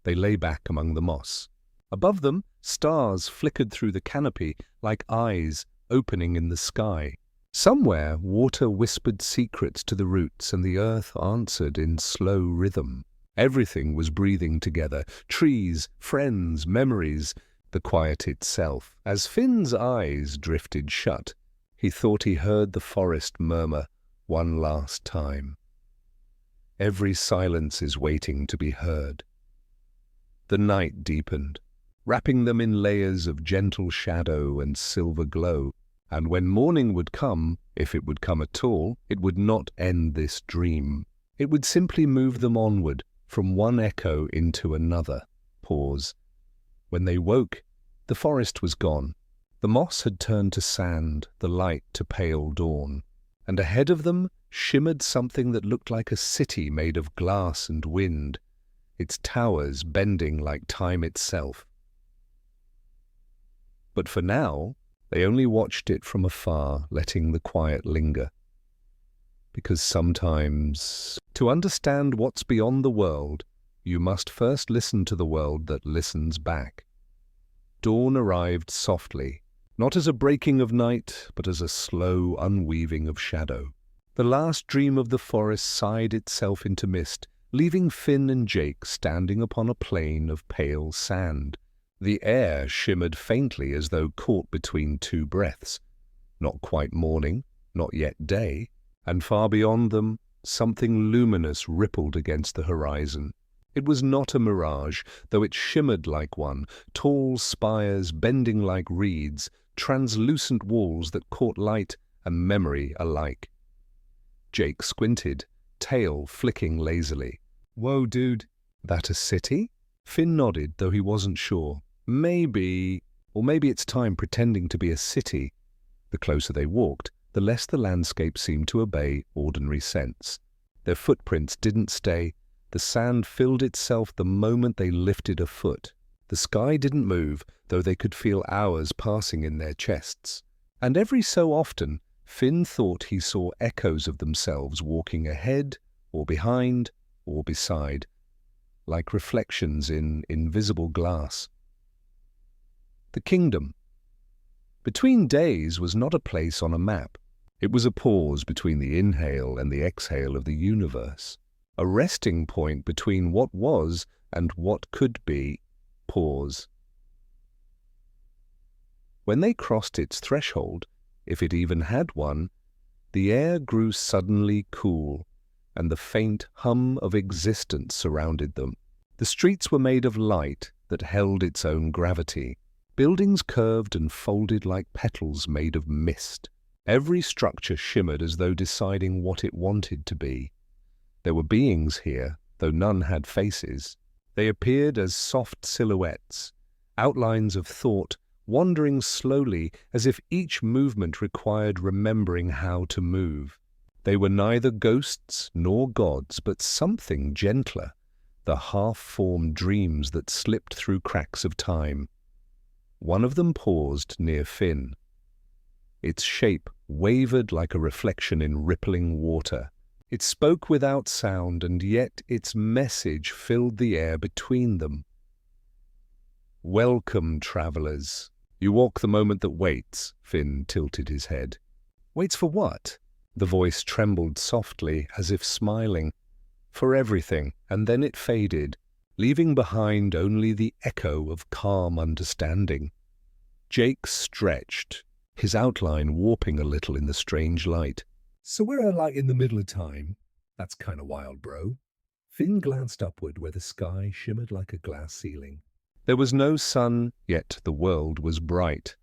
They lay back among the moss. Above them, stars flickered through the canopy like eyes opening in the sky. Somewhere, water whispered secrets to the roots, and the earth answered in slow rhythm. Everything was breathing together, trees, friends, memories, the quiet itself. As Finn's eyes drifted shut, he thought he heard the forest murmur one last time. Every silence is waiting to be heard. The night deepened, wrapping them in layers of gentle shadow and silver glow. And when morning would come, if it would come at all, it would not end this dream. It would simply move them onward, from one echo into another. Pause. When they woke, the forest was gone. The moss had turned to sand, the light to pale dawn. And ahead of them shimmered something that looked like a city made of glass and wind, its towers bending like time itself. But for now, they only watched it from afar, letting the quiet linger. Because sometimes, to understand what's beyond the world, you must first listen to the world that listens back. Dawn arrived softly, not as a breaking of night, but as a slow unweaving of shadow. The last dream of the forest sighed itself into mist, leaving Finn and Jake standing upon a plain of pale sand. The air shimmered faintly as though caught between two breaths. Not quite morning, not yet day, and far beyond them, something luminous rippled against the horizon. It was not a mirage, though it shimmered like one, tall spires bending like reeds, translucent walls that caught light and memory alike. Jake squinted, tail flicking lazily. "Whoa, dude, that a city?" Finn nodded, though he wasn't sure. Maybe, or maybe it's time pretending to be a city. The closer they walked, the less the landscape seemed to obey ordinary sense. Their footprints didn't stay. The sand filled itself the moment they lifted a foot. The sky didn't move, though they could feel hours passing in their chests. And every so often, Finn thought he saw echoes of themselves walking ahead, or behind, or beside, like reflections in invisible glass. The kingdom. Between days was not a place on a map. It was a pause between the inhale and the exhale of the universe, a resting point between what was and what could be. Pause. When they crossed its threshold, if it even had one, the air grew suddenly cool, and the faint hum of existence surrounded them. The streets were made of light that held its own gravity. Buildings curved and folded like petals made of mist. Every structure shimmered as though deciding what it wanted to be. There were beings here, though none had faces. They appeared as soft silhouettes, outlines of thought, wandering slowly as if each movement required remembering how to move. They were neither ghosts nor gods, but something gentler, the half-formed dreams that slipped through cracks of time. One of them paused near Finn. Its shape wavered like a reflection in rippling water. It spoke without sound, and yet its message filled the air between them. "Welcome, travelers. You walk the moment that waits," Finn tilted his head. "Waits for what?" The voice trembled softly, as if smiling. "For everything," and then it faded, leaving behind only the echo of calm understanding. Jake stretched, his outline warping a little in the strange light. "So we're like in the middle of time? That's kind of wild, bro." Finn glanced upward where the sky shimmered like a glass ceiling. There was no sun, yet the world was bright,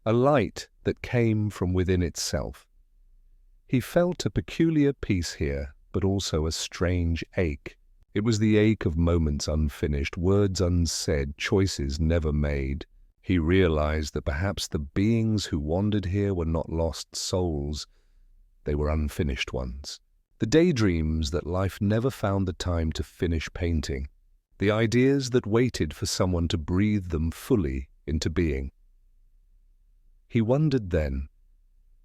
a light that came from within itself. He felt a peculiar peace here, but also a strange ache. It was the ache of moments unfinished, words unsaid, choices never made. He realized that perhaps the beings who wandered here were not lost souls. They were unfinished ones. The daydreams that life never found the time to finish painting. The ideas that waited for someone to breathe them fully into being. He wondered then,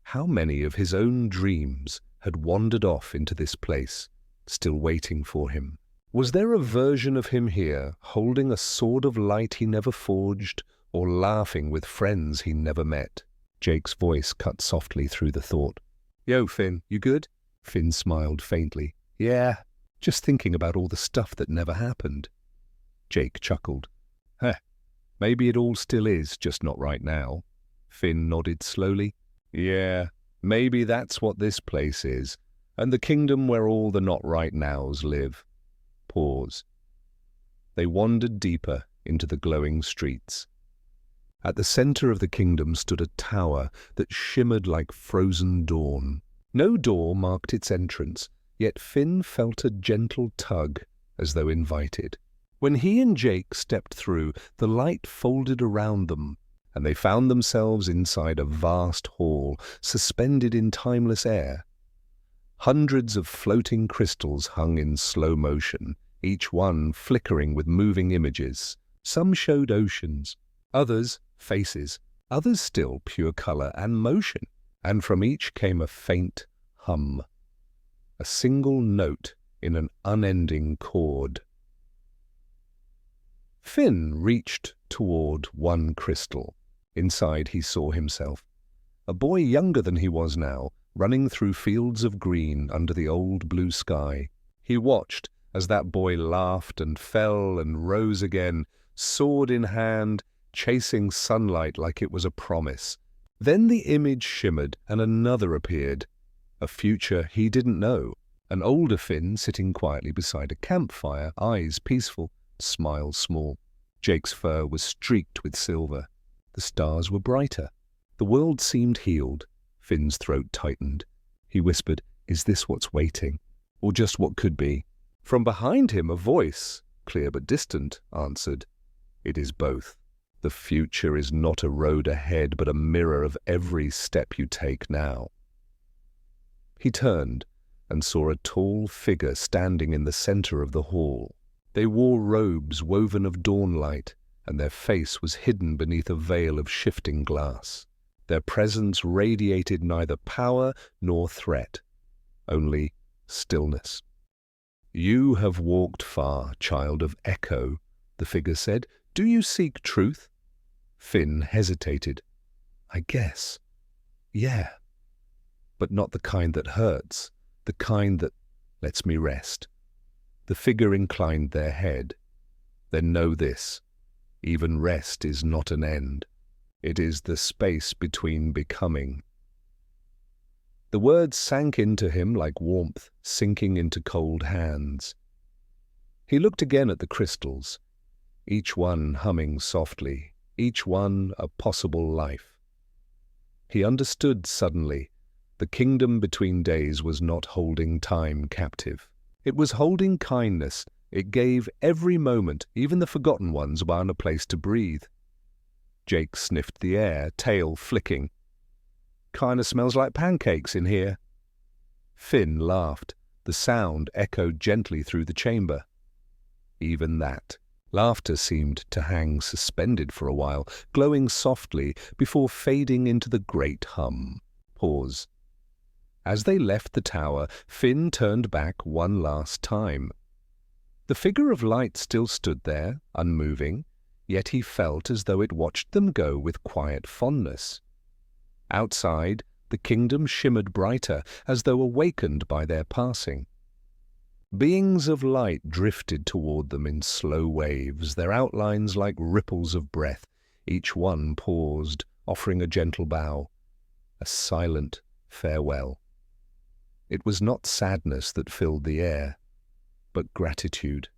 how many of his own dreams had wandered off into this place, still waiting for him? Was there a version of him here, holding a sword of light he never forged, or laughing with friends he never met? Jake's voice cut softly through the thought. "Yo, Finn, you good?" Finn smiled faintly. "Yeah, just thinking about all the stuff that never happened." Jake chuckled. Maybe it all still is, just not right now." Finn nodded slowly. "Yeah, maybe that's what this place is, and the kingdom where all the not right nows live." Pause. They wandered deeper into the glowing streets. At the center of the kingdom stood a tower that shimmered like frozen dawn. No door marked its entrance, yet Finn felt a gentle tug, as though invited. When he and Jake stepped through, the light folded around them, and they found themselves inside a vast hall, suspended in timeless air. Hundreds of floating crystals hung in slow motion, each one flickering with moving images. Some showed oceans, others faces, others still pure color and motion, and from each came a faint hum, a single note in an unending chord. Finn reached toward one crystal. Inside he saw himself, a boy younger than he was now, running through fields of green under the old blue sky. He watched as that boy laughed and fell and rose again, sword in hand, chasing sunlight like it was a promise. Then the image shimmered and another appeared, a future he didn't know, an older Finn sitting quietly beside a campfire, eyes peaceful, smile small. Jake's fur was streaked with silver. The stars were brighter. The world seemed healed. Finn's throat tightened. He whispered, "Is this what's waiting? Or just what could be?" From behind him a voice, clear but distant, answered, "It is both." The future is not a road ahead, but a mirror of every step you take now. He turned and saw a tall figure standing in the center of the hall. They wore robes woven of dawnlight, and their face was hidden beneath a veil of shifting glass. Their presence radiated neither power nor threat, only stillness. "You have walked far, child of Echo," the figure said. "Do you seek truth?" Finn hesitated. "I guess. Yeah. But not the kind that hurts, the kind that lets me rest." The figure inclined their head. "Then know this. Even rest is not an end. It is the space between becoming." The words sank into him like warmth sinking into cold hands. He looked again at the crystals, each one humming softly, each one a possible life. He understood suddenly. The kingdom between days was not holding time captive. It was holding kindness. It gave every moment, even the forgotten ones, a place to breathe. Jake sniffed the air, tail flicking. "Kinda smells like pancakes in here." Finn laughed. The sound echoed gently through the chamber. Even that laughter seemed to hang suspended for a while, glowing softly before fading into the great hum. Pause. As they left the tower, Finn turned back one last time. The figure of light still stood there, unmoving, yet he felt as though it watched them go with quiet fondness. Outside, the kingdom shimmered brighter, as though awakened by their passing. Beings of light drifted toward them in slow waves, their outlines like ripples of breath. Each one paused, offering a gentle bow, a silent farewell. It was not sadness that filled the air, but gratitude,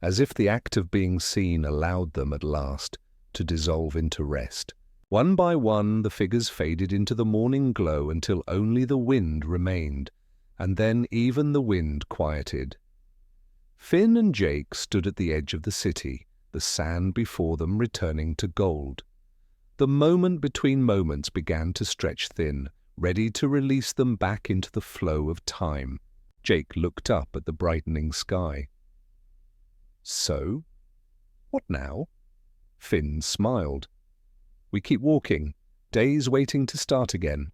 as if the act of being seen allowed them at last to dissolve into rest. One by one the figures faded into the morning glow until only the wind remained, and then even the wind quieted. Finn and Jake stood at the edge of the city, the sand before them returning to gold. The moment between moments began to stretch thin, ready to release them back into the flow of time. Jake looked up at the brightening sky. "So? What now?" Finn smiled. "We keep walking, days waiting to start again."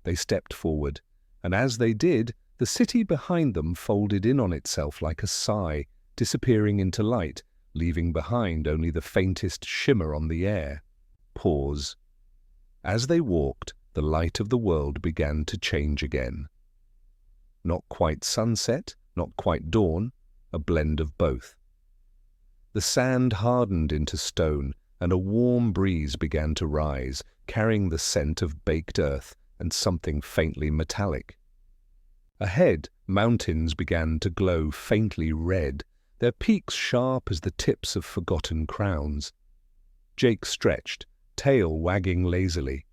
They stepped forward, and as they did, the city behind them folded in on itself like a sigh, disappearing into light, leaving behind only the faintest shimmer on the air. Pause. As they walked, the light of the world began to change again. Not quite sunset, not quite dawn, a blend of both. The sand hardened into stone, and a warm breeze began to rise, carrying the scent of baked earth and something faintly metallic. Ahead, mountains began to glow faintly red, their peaks sharp as the tips of forgotten crowns. Jake stretched, tail wagging lazily.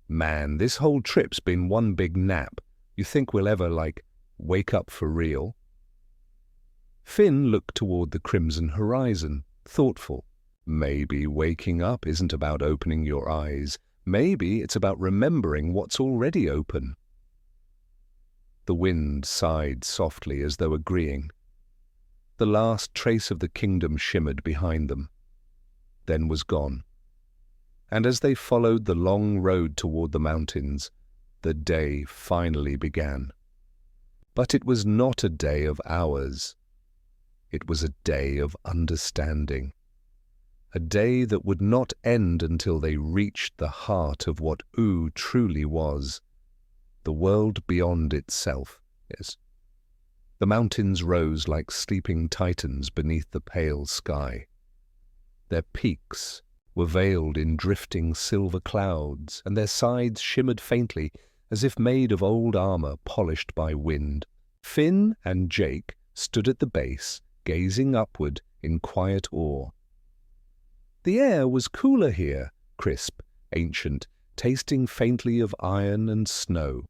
"Man, this whole trip's been one big nap. You think we'll ever, wake up for real?" Finn looked toward the crimson horizon, thoughtful. Maybe waking up isn't about opening your eyes. Maybe it's about remembering what's already open. The wind sighed softly as though agreeing. The last trace of the kingdom shimmered behind them, then was gone. And as they followed the long road toward the mountains, the day finally began. But it was not a day of hours. It was a day of understanding. A day that would not end until they reached the heart of what U truly was, the world beyond itself. Yes. The mountains rose like sleeping titans beneath the pale sky. Their peaks were veiled in drifting silver clouds, and their sides shimmered faintly, as if made of old armor polished by wind. Finn and Jake stood at the base, gazing upward in quiet awe. The air was cooler here, crisp, ancient, tasting faintly of iron and snow.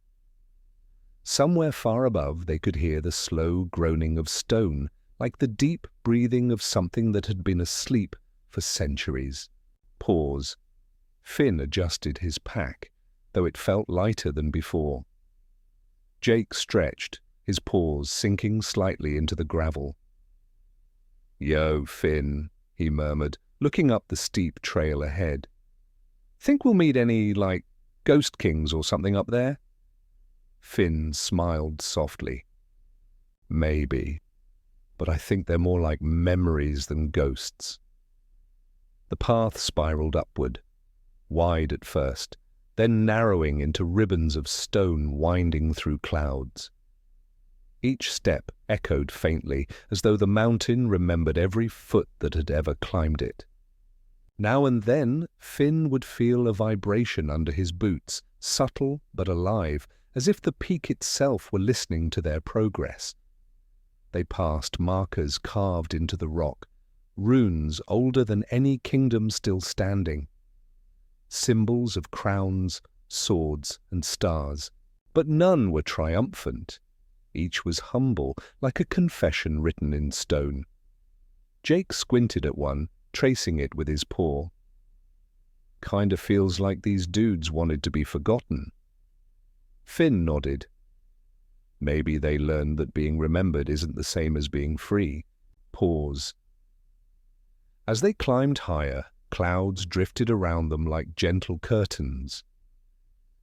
Somewhere far above they could hear the slow groaning of stone, like the deep breathing of something that had been asleep for centuries. Pause. Finn adjusted his pack, though it felt lighter than before. Jake stretched, his paws sinking slightly into the gravel. "Yo, Finn," he murmured, looking up the steep trail ahead. "Think we'll meet any, ghost kings or something up there?" Finn smiled softly. "Maybe, but I think they're more like memories than ghosts." The path spiraled upward, wide at first, then narrowing into ribbons of stone winding through clouds. Each step echoed faintly, as though the mountain remembered every foot that had ever climbed it. Now and then, Finn would feel a vibration under his boots, subtle but alive, as if the peak itself were listening to their progress. They passed markers carved into the rock, runes older than any kingdom still standing. Symbols of crowns, swords, and stars, but none were triumphant. Each was humble, like a confession written in stone. Jake squinted at one, tracing it with his paw. "Kinda feels like these dudes wanted to be forgotten." Finn nodded. Maybe they learned that being remembered isn't the same as being free. Pause. As they climbed higher, clouds drifted around them like gentle curtains.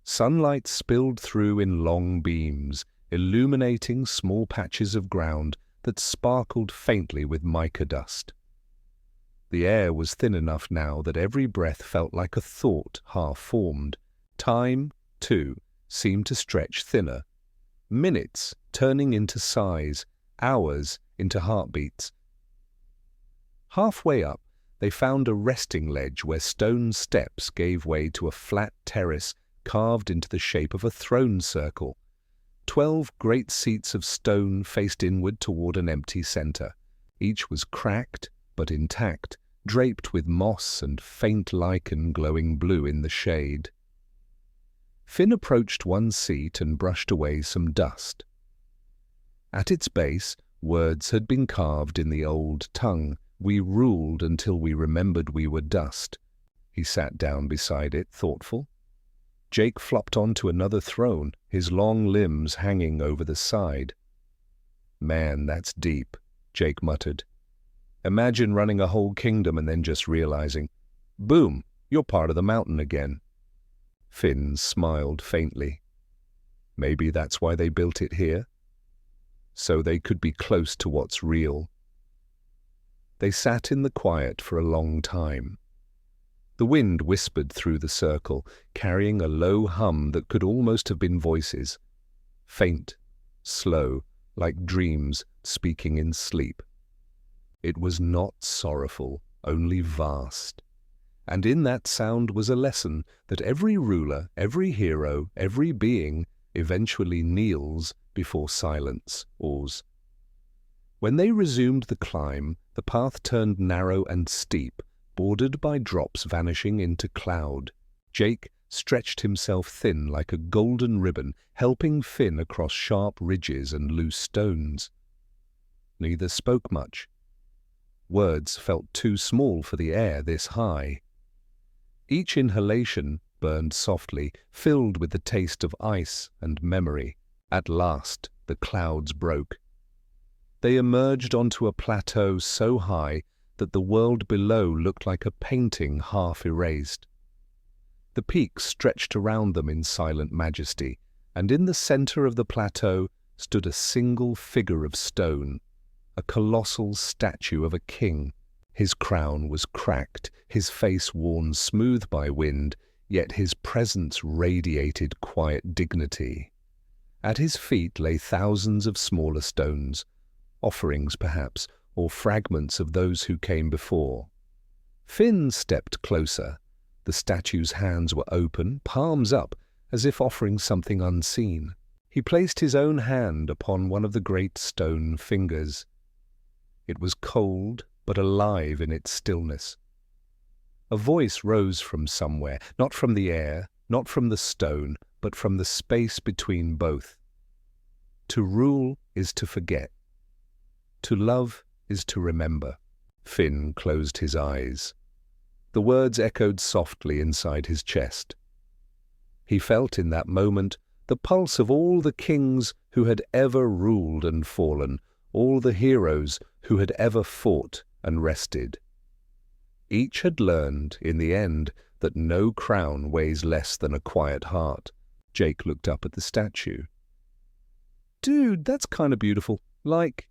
Sunlight spilled through in long beams, illuminating small patches of ground that sparkled faintly with mica dust. The air was thin enough now that every breath felt like a thought half-formed. Time, too, seemed to stretch thinner. Minutes turning into sighs, hours into heartbeats. Halfway up, they found a resting ledge where stone steps gave way to a flat terrace carved into the shape of a throne circle. 12 great seats of stone faced inward toward an empty center. Each was cracked but intact, draped with moss and faint lichen glowing blue in the shade. Finn approached one seat and brushed away some dust. At its base, words had been carved in the old tongue. "We ruled until we remembered we were dust." He sat down beside it, thoughtful. Jake flopped onto another throne, his long limbs hanging over the side. "Man, that's deep," Jake muttered. "Imagine running a whole kingdom and then just realizing, boom, you're part of the mountain again." Finn smiled faintly. Maybe that's why they built it here, so they could be close to what's real. They sat in the quiet for a long time. The wind whispered through the circle, carrying a low hum that could almost have been voices. Faint, slow, like dreams speaking in sleep. It was not sorrowful, only vast. And in that sound was a lesson that every ruler, every hero, every being eventually kneels before silence awes. When they resumed the climb, the path turned narrow and steep, bordered by drops vanishing into cloud. Jake stretched himself thin like a golden ribbon, helping Finn across sharp ridges and loose stones. Neither spoke much. Words felt too small for the air this high. Each inhalation burned softly, filled with the taste of ice and memory. At last, the clouds broke. They emerged onto a plateau so high that the world below looked like a painting half erased. The peaks stretched around them in silent majesty, and in the center of the plateau stood a single figure of stone, a colossal statue of a king. His crown was cracked, his face worn smooth by wind, yet his presence radiated quiet dignity. At his feet lay thousands of smaller stones, offerings perhaps, or fragments of those who came before. Finn stepped closer. The statue's hands were open, palms up, as if offering something unseen. He placed his own hand upon one of the great stone fingers. It was cold, but alive in its stillness. A voice rose from somewhere, not from the air, not from the stone, but from the space between both. To rule is to forget. To love is to remember. Finn closed his eyes. The words echoed softly inside his chest. He felt in that moment the pulse of all the kings who had ever ruled and fallen, all the heroes who had ever fought and rested. Each had learned, in the end, that no crown weighs less than a quiet heart. Jake looked up at the statue. Dude, that's kind of beautiful. Like,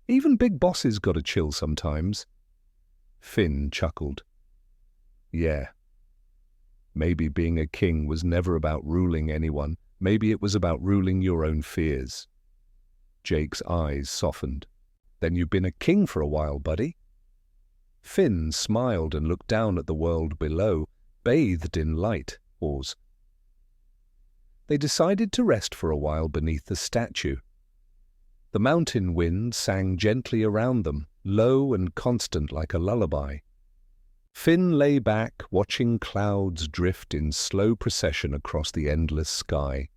even big bosses gotta chill sometimes. Finn chuckled. Yeah. Maybe being a king was never about ruling anyone. Maybe it was about ruling your own fears. Jake's eyes softened. Then you've been a king for a while, buddy. Finn smiled and looked down at the world below, bathed in light. Pause. They decided to rest for a while beneath the statue. The mountain wind sang gently around them, low and constant like a lullaby. Finn lay back, watching clouds drift in slow procession across the endless sky.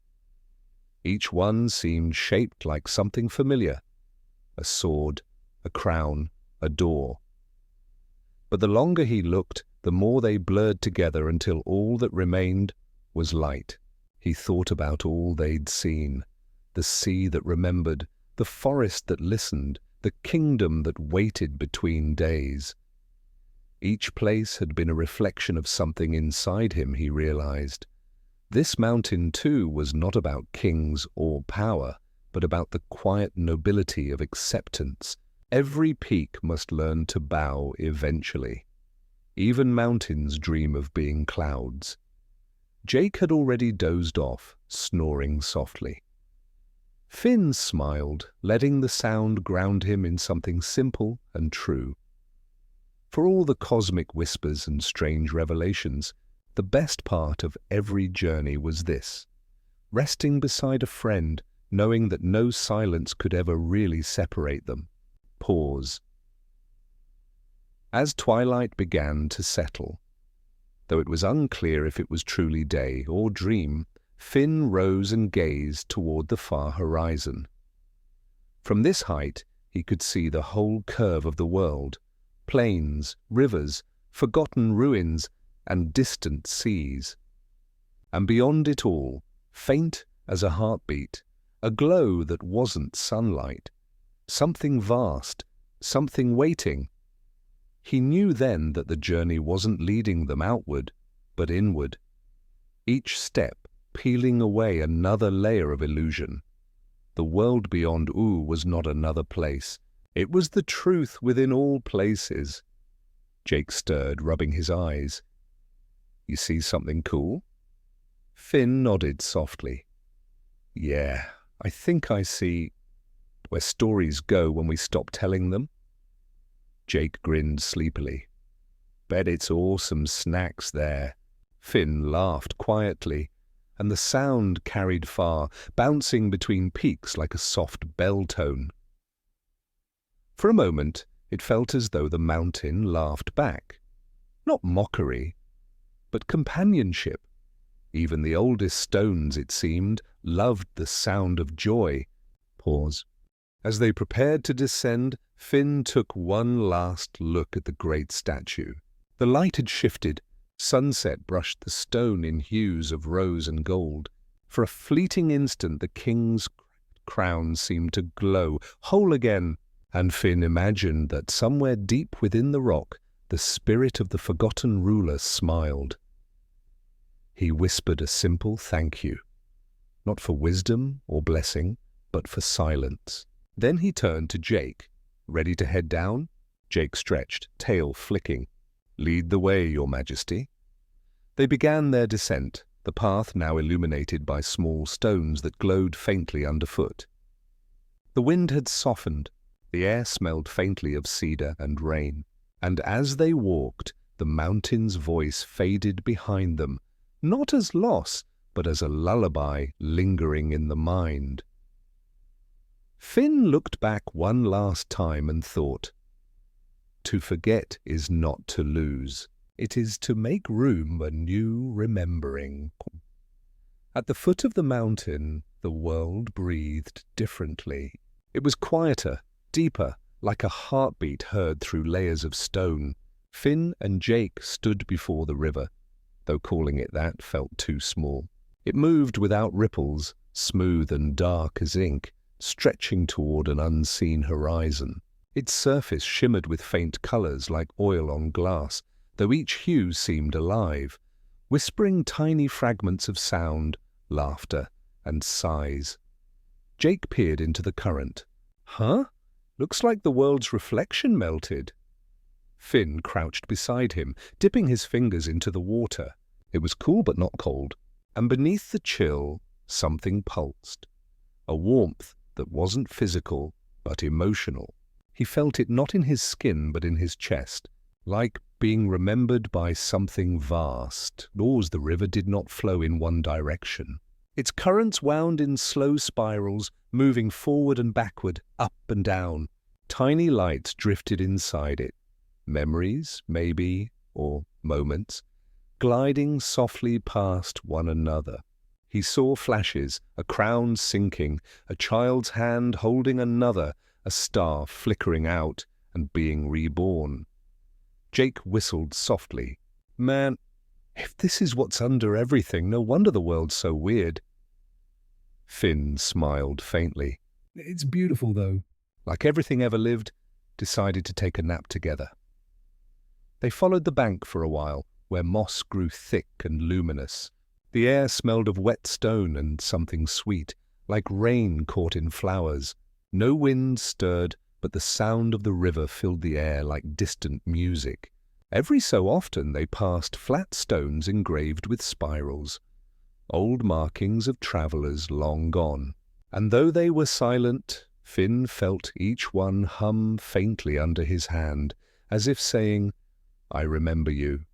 Each one seemed shaped like something familiar: a sword, a crown, a door. But the longer he looked, the more they blurred together until all that remained was light. He thought about all they'd seen: the sea that remembered, the forest that listened, the kingdom that waited between days. Each place had been a reflection of something inside him, he realized. This mountain, too, was not about kings or power, but about the quiet nobility of acceptance. Every peak must learn to bow eventually. Even mountains dream of being clouds. Jake had already dozed off, snoring softly. Finn smiled, letting the sound ground him in something simple and true. For all the cosmic whispers and strange revelations, the best part of every journey was this: resting beside a friend, knowing that no silence could ever really separate them. Pause. As twilight began to settle, though it was unclear if it was truly day or dream, Finn rose and gazed toward the far horizon. From this height, he could see the whole curve of the world: plains, rivers, forgotten ruins, and distant seas. And beyond it all, faint as a heartbeat, a glow that wasn't sunlight, something vast, something waiting. He knew then that the journey wasn't leading them outward, but inward, each step peeling away another layer of illusion. The world beyond was not another place. It was the truth within all places. Jake stirred, rubbing his eyes. You see something cool? Finn nodded softly. Yeah, I think I see where stories go when we stop telling them. Jake grinned sleepily. Bet it's awesome snacks there. Finn laughed quietly, and the sound carried far, bouncing between peaks like a soft bell tone. For a moment, it felt as though the mountain laughed back. Not mockery, but companionship. Even the oldest stones, it seemed, loved the sound of joy. Pause. As they prepared to descend, Finn took one last look at the great statue. The light had shifted. Sunset brushed the stone in hues of rose and gold. For a fleeting instant, the king's crown seemed to glow, whole again, and Finn imagined that somewhere deep within the rock, the spirit of the forgotten ruler smiled. He whispered a simple thank you, not for wisdom or blessing, but for silence. Then he turned to Jake. Ready to head down? Jake stretched, tail flicking. Lead the way, Your Majesty. They began their descent, the path now illuminated by small stones that glowed faintly underfoot. The wind had softened. The air smelled faintly of cedar and rain. And as they walked, the mountain's voice faded behind them, not as loss, but as a lullaby lingering in the mind. Finn looked back one last time and thought, to forget is not to lose. It is to make room anew remembering. At the foot of the mountain, the world breathed differently. It was quieter, deeper, like a heartbeat heard through layers of stone. Finn and Jake stood before the river, though calling it that felt too small. It moved without ripples, smooth and dark as ink, stretching toward an unseen horizon. Its surface shimmered with faint colors like oil on glass, though each hue seemed alive, whispering tiny fragments of sound, laughter, and sighs. Jake peered into the current. Huh? Looks like the world's reflection melted. Finn crouched beside him, dipping his fingers into the water. It was cool but not cold, and beneath the chill, something pulsed. A warmth that wasn't physical, but emotional. He felt it not in his skin but in his chest, like being remembered by something vast. Nor the river did not flow in one direction. Its currents wound in slow spirals, moving forward and backward, up and down. Tiny lights drifted inside it. Memories, maybe, or moments, gliding softly past one another. He saw flashes, a crown sinking, a child's hand holding another, a star flickering out and being reborn. Jake whistled softly. Man, if this is what's under everything, no wonder the world's so weird. Finn smiled faintly. It's beautiful, though. Like everything ever lived, decided to take a nap together. They followed the bank for a while, where moss grew thick and luminous. The air smelled of wet stone and something sweet, like rain caught in flowers. No wind stirred, but the sound of the river filled the air like distant music. Every so often they passed flat stones engraved with spirals, old markings of travellers long gone. And though they were silent, Finn felt each one hum faintly under his hand, as if saying, I remember you.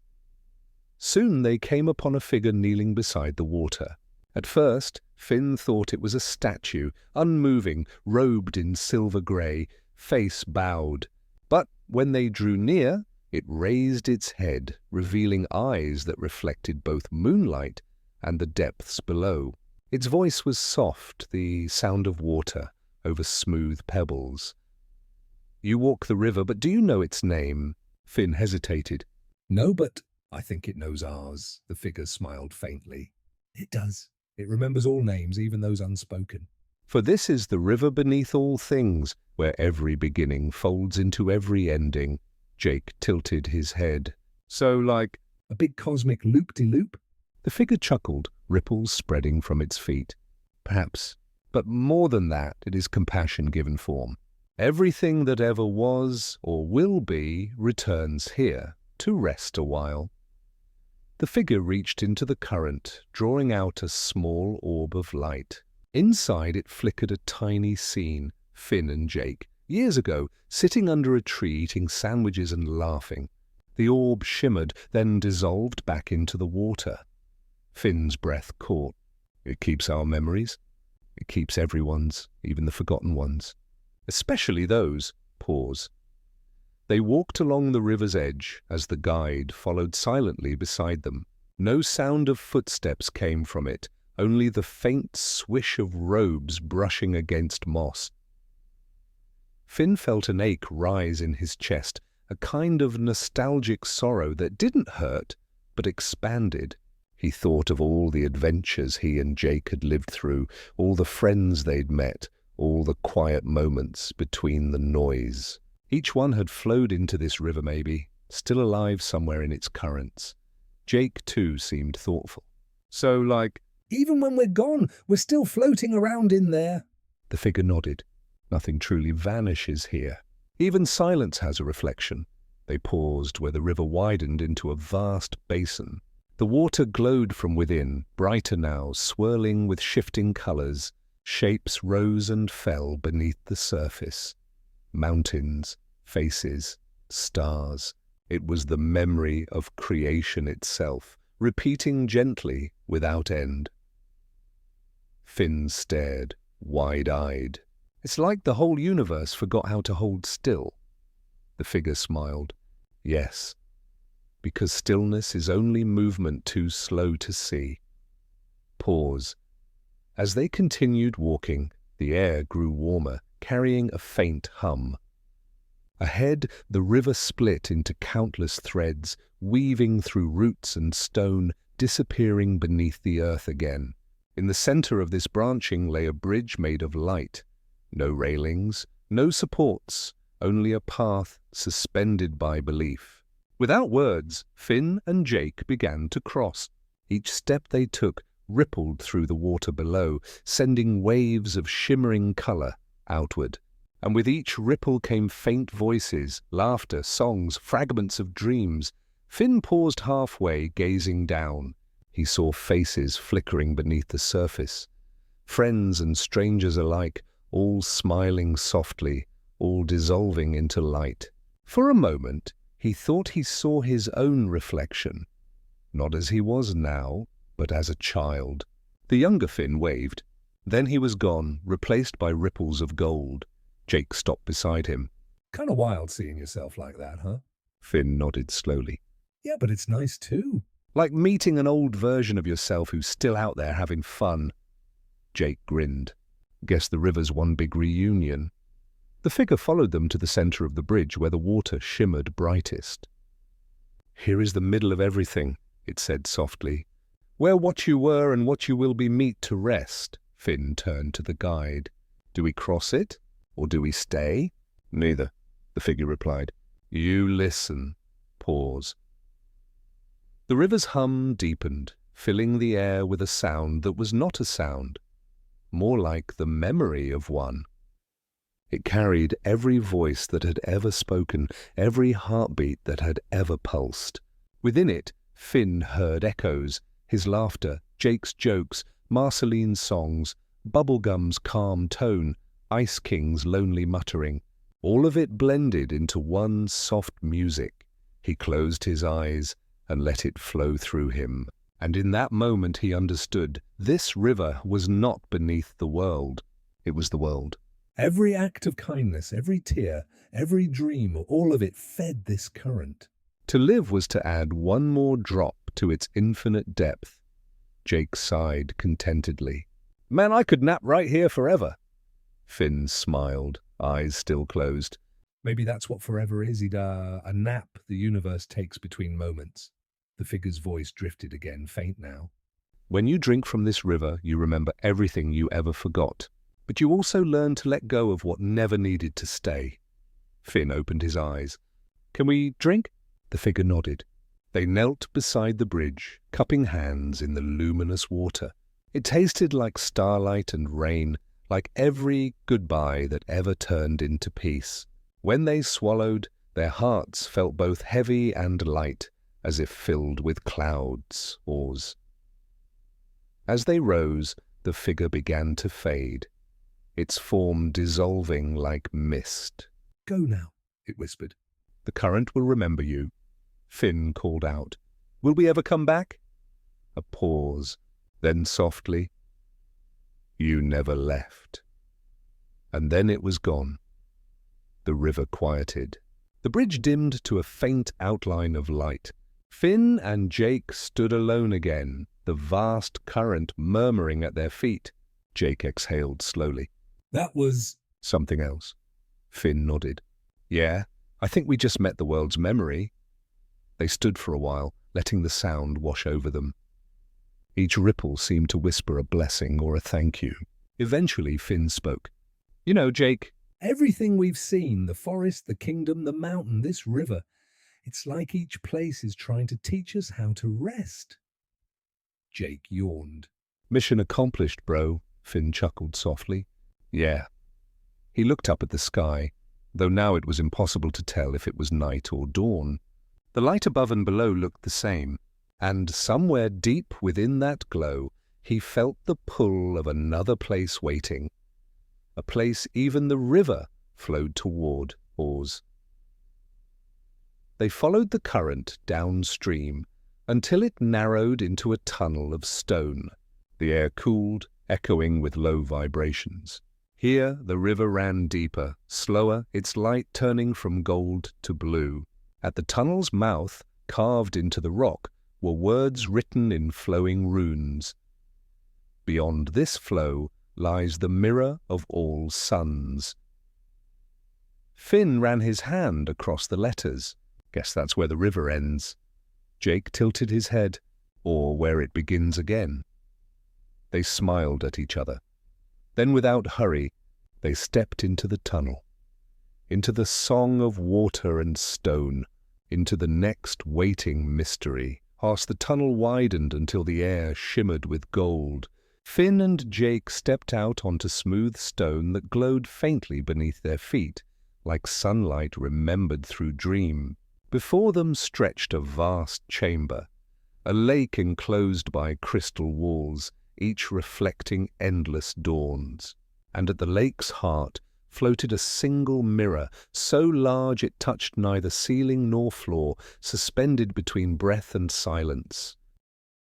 Soon they came upon a figure kneeling beside the water. At first, Finn thought it was a statue, unmoving, robed in silver grey, face bowed. But when they drew near, it raised its head, revealing eyes that reflected both moonlight and the depths below. Its voice was soft, the sound of water over smooth pebbles. You walk the river, but do you know its name? Finn hesitated. No, but I think it knows ours. The figure smiled faintly. It does. It remembers all names, even those unspoken. For this is the river beneath all things, where every beginning folds into every ending. Jake tilted his head. So like a big cosmic loop-de-loop? The figure chuckled, ripples spreading from its feet. Perhaps. But more than that, it is compassion given form. Everything that ever was or will be returns here, to rest a while. The figure reached into the current, drawing out a small orb of light. Inside it flickered a tiny scene, Finn and Jake, years ago, sitting under a tree eating sandwiches and laughing. The orb shimmered, then dissolved back into the water. Finn's breath caught. It keeps our memories. It keeps everyone's, even the forgotten ones. Especially those. Pause. They walked along the river's edge as the guide followed silently beside them. No sound of footsteps came from it, only the faint swish of robes brushing against moss. Finn felt an ache rise in his chest, a kind of nostalgic sorrow that didn't hurt, but expanded. He thought of all the adventures he and Jake had lived through, all the friends they'd met, all the quiet moments between the noise. Each one had flowed into this river maybe, still alive somewhere in its currents. Jake, too, seemed thoughtful. So, like, even when we're gone, we're still floating around in there. The figure nodded. Nothing truly vanishes here. Even silence has a reflection. They paused where the river widened into a vast basin. The water glowed from within, brighter now, swirling with shifting colors. Shapes rose and fell beneath the surface. Mountains, faces, stars. It was the memory of creation itself, repeating gently without end. Finn stared, wide-eyed. It's like the whole universe forgot how to hold still. The figure smiled. Yes, because stillness is only movement too slow to see. Pause. As they continued walking, the air grew warmer, carrying a faint hum. Ahead, the river split into countless threads, weaving through roots and stone, disappearing beneath the earth again. In the center of this branching lay a bridge made of light. No railings, no supports, only a path suspended by belief. Without words, Finn and Jake began to cross. Each step they took rippled through the water below, sending waves of shimmering color outward. And with each ripple came faint voices, laughter, songs, fragments of dreams. Finn paused halfway, gazing down. He saw faces flickering beneath the surface. Friends and strangers alike, all smiling softly, all dissolving into light. For a moment, he thought he saw his own reflection. Not as he was now, but as a child. The younger Finn waved. Then he was gone, replaced by ripples of gold. Jake stopped beside him. Kind of wild seeing yourself like that, huh? Finn nodded slowly. Yeah, but it's nice too. Like meeting an old version of yourself who's still out there having fun. Jake grinned. Guess the river's one big reunion. The figure followed them to the center of the bridge where the water shimmered brightest. Here is the middle of everything, it said softly. Where what you were and what you will be meet to rest. Finn turned to the guide. Do we cross it? Or do we stay? Neither, the figure replied. You listen. Pause. The river's hum deepened, filling the air with a sound that was not a sound, more like the memory of one. It carried every voice that had ever spoken, every heartbeat that had ever pulsed. Within it, Finn heard echoes, his laughter, Jake's jokes, Marceline's songs, Bubblegum's calm tone, Ice King's lonely muttering. All of it blended into one soft music. He closed his eyes and let it flow through him. And in that moment he understood this river was not beneath the world. It was the world. Every act of kindness, every tear, every dream, all of it fed this current. To live was to add one more drop to its infinite depth. Jake sighed contentedly. Man, I could nap right here forever. Finn smiled, eyes still closed. Maybe that's what forever is, a nap the universe takes between moments. The figure's voice drifted again, faint now. When you drink from this river, you remember everything you ever forgot. But you also learn to let go of what never needed to stay. Finn opened his eyes. Can we drink? The figure nodded. They knelt beside the bridge, cupping hands in the luminous water. It tasted like starlight and rain, like every goodbye that ever turned into peace. When they swallowed, their hearts felt both heavy and light, as if filled with clouds, oars. As they rose, the figure began to fade, its form dissolving like mist. Go now, it whispered. The current will remember you. Finn called out. Will we ever come back? A pause, then softly, you never left. And then it was gone. The river quieted. The bridge dimmed to a faint outline of light. Finn and Jake stood alone again, the vast current murmuring at their feet. Jake exhaled slowly. That was... Something else. Finn nodded. Yeah, I think we just met the world's memory. They stood for a while, letting the sound wash over them. Each ripple seemed to whisper a blessing or a thank you. Eventually, Finn spoke. You know, Jake... Everything we've seen, the forest, the kingdom, the mountain, this river, it's like each place is trying to teach us how to rest. Jake yawned. Mission accomplished, bro, Finn chuckled softly. Yeah. He looked up at the sky, though now it was impossible to tell if it was night or dawn. The light above and below looked the same, and somewhere deep within that glow, he felt the pull of another place waiting. A place even the river flowed toward, oars. They followed the current downstream until it narrowed into a tunnel of stone. The air cooled, echoing with low vibrations. Here the river ran deeper, slower, its light turning from gold to blue. At the tunnel's mouth, carved into the rock, were words written in flowing runes. Beyond this flow lies the mirror of all suns. Finn ran his hand across the letters. Guess that's where the river ends. Jake tilted his head, or where it begins again. They smiled at each other. Then, without hurry, they stepped into the tunnel, into the song of water and stone, into the next waiting mystery. As the tunnel widened until the air shimmered with gold, Finn and Jake stepped out onto smooth stone that glowed faintly beneath their feet, like sunlight remembered through dream. Before them stretched a vast chamber, a lake enclosed by crystal walls, each reflecting endless dawns. And at the lake's heart floated a single mirror, so large it touched neither ceiling nor floor, suspended between breath and silence.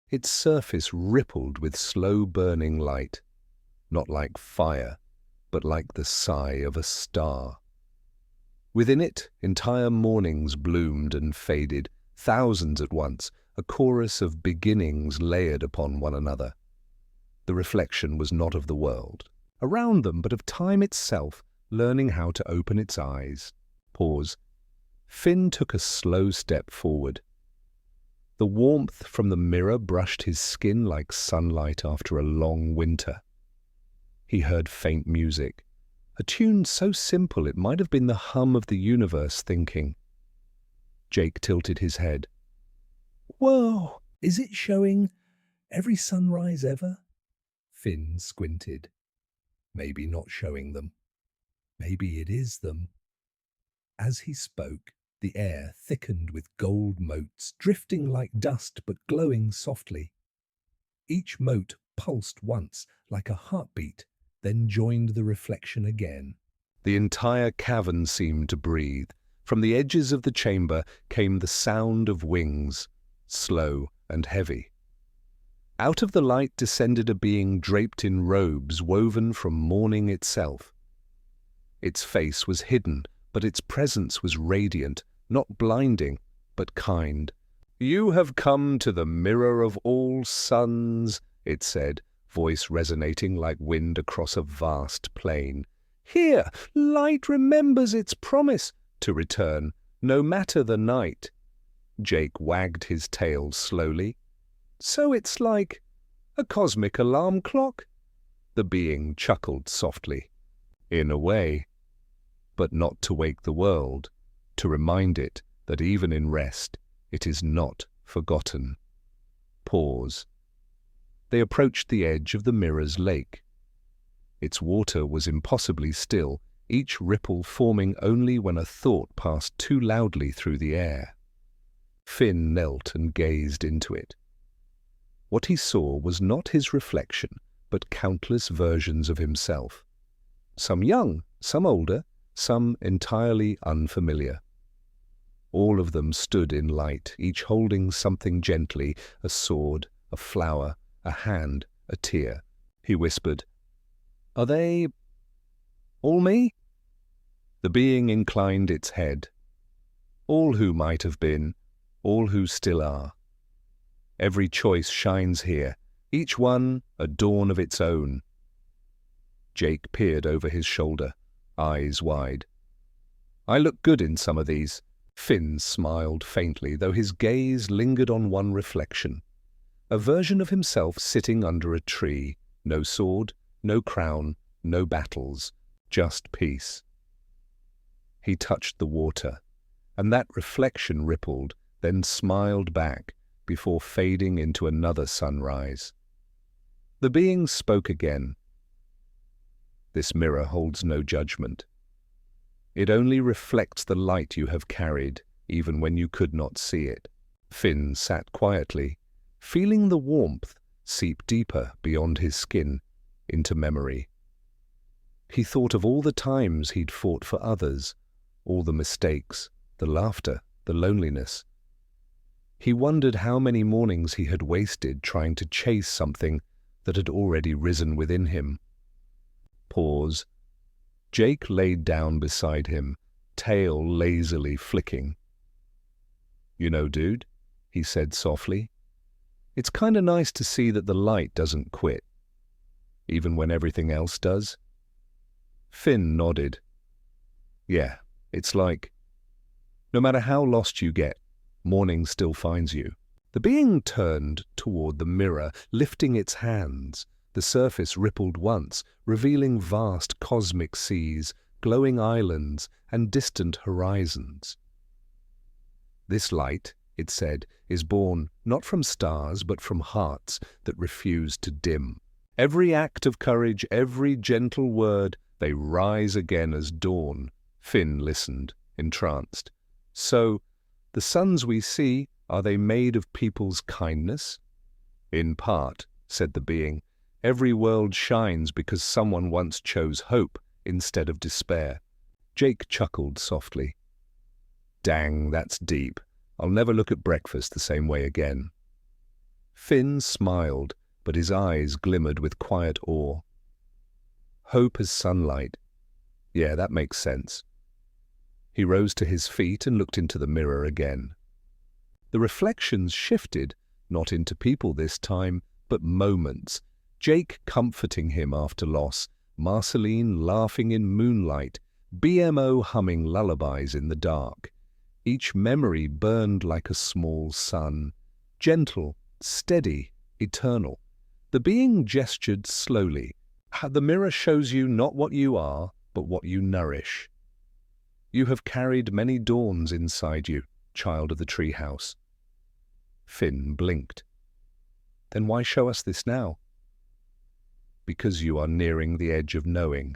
Its surface rippled with slow-burning light, not like fire, but like the sigh of a star. Within it, entire mornings bloomed and faded, thousands at once, a chorus of beginnings layered upon one another. The reflection was not of the world around them, but of time itself, learning how to open its eyes. Pause. Finn took a slow step forward. The warmth from the mirror brushed his skin like sunlight after a long winter. He heard faint music, a tune so simple it might have been the hum of the universe thinking. Jake tilted his head. Whoa! Is it showing every sunrise ever? Finn squinted. Maybe not showing them. Maybe it is them. As he spoke, the air thickened with gold motes, drifting like dust but glowing softly. Each mote pulsed once, like a heartbeat, then joined the reflection again. The entire cavern seemed to breathe. From the edges of the chamber came the sound of wings, slow and heavy. Out of the light descended a being draped in robes woven from morning itself. Its face was hidden, but its presence was radiant, not blinding, but kind. "You have come to the mirror of all suns," it said, voice resonating like wind across a vast plain. "Here, light remembers its promise to return, no matter the night." Jake wagged his tail slowly. "So it's like a cosmic alarm clock?" The being chuckled softly. "In a way, but not to wake the world, to remind it that even in rest, it is not forgotten." Pause. They approached the edge of the mirror's lake. Its water was impossibly still, each ripple forming only when a thought passed too loudly through the air. Finn knelt and gazed into it. What he saw was not his reflection, but countless versions of himself. Some young, some older, some entirely unfamiliar. All of them stood in light, each holding something gently, a sword, a flower, a hand, a tear. He whispered, "Are they all me?" The being inclined its head. "All who might have been, all who still are. Every choice shines here, each one a dawn of its own." Jake peered over his shoulder, eyes wide. "I look good in some of these." Finn smiled faintly, though his gaze lingered on one reflection. A version of himself sitting under a tree, no sword, no crown, no battles, just peace. He touched the water, and that reflection rippled, then smiled back, before fading into another sunrise. The being spoke again. "This mirror holds no judgment. It only reflects the light you have carried, even when you could not see it." Finn sat quietly, feeling the warmth seep deeper beyond his skin into memory. He thought of all the times he'd fought for others, all the mistakes, the laughter, the loneliness. He wondered how many mornings he had wasted trying to chase something that had already risen within him. Pause. Jake laid down beside him, tail lazily flicking. "You know, dude," he said softly, "it's kinda nice to see that the light doesn't quit, even when everything else does." Finn nodded. "Yeah, It's like, no matter how lost you get, morning still finds you. The being turned toward the mirror, lifting its hands. The surface rippled once, revealing vast cosmic seas, glowing islands, and distant horizons. This light, it said, is born not from stars but from hearts that refuse to dim. Every act of courage, every gentle word, they rise again as dawn. Finn listened, entranced. So, the suns we see, are they made of people's kindness? In part, said the being. Every world shines because someone once chose hope instead of despair. Jake chuckled softly. Dang, that's deep. I'll never look at breakfast the same way again. Finn smiled, but his eyes glimmered with quiet awe. Hope as sunlight. Yeah, that makes sense. He rose to his feet and looked into the mirror again. The reflections shifted, not into people this time, but moments. Jake comforting him after loss, Marceline laughing in moonlight, BMO humming lullabies in the dark. Each memory burned like a small sun, gentle, steady, eternal. The being gestured slowly. The mirror shows you not what you are, but what you nourish. You have carried many dawns inside you, child of the treehouse. Finn blinked. Then why show us this now? Because you are nearing the edge of knowing.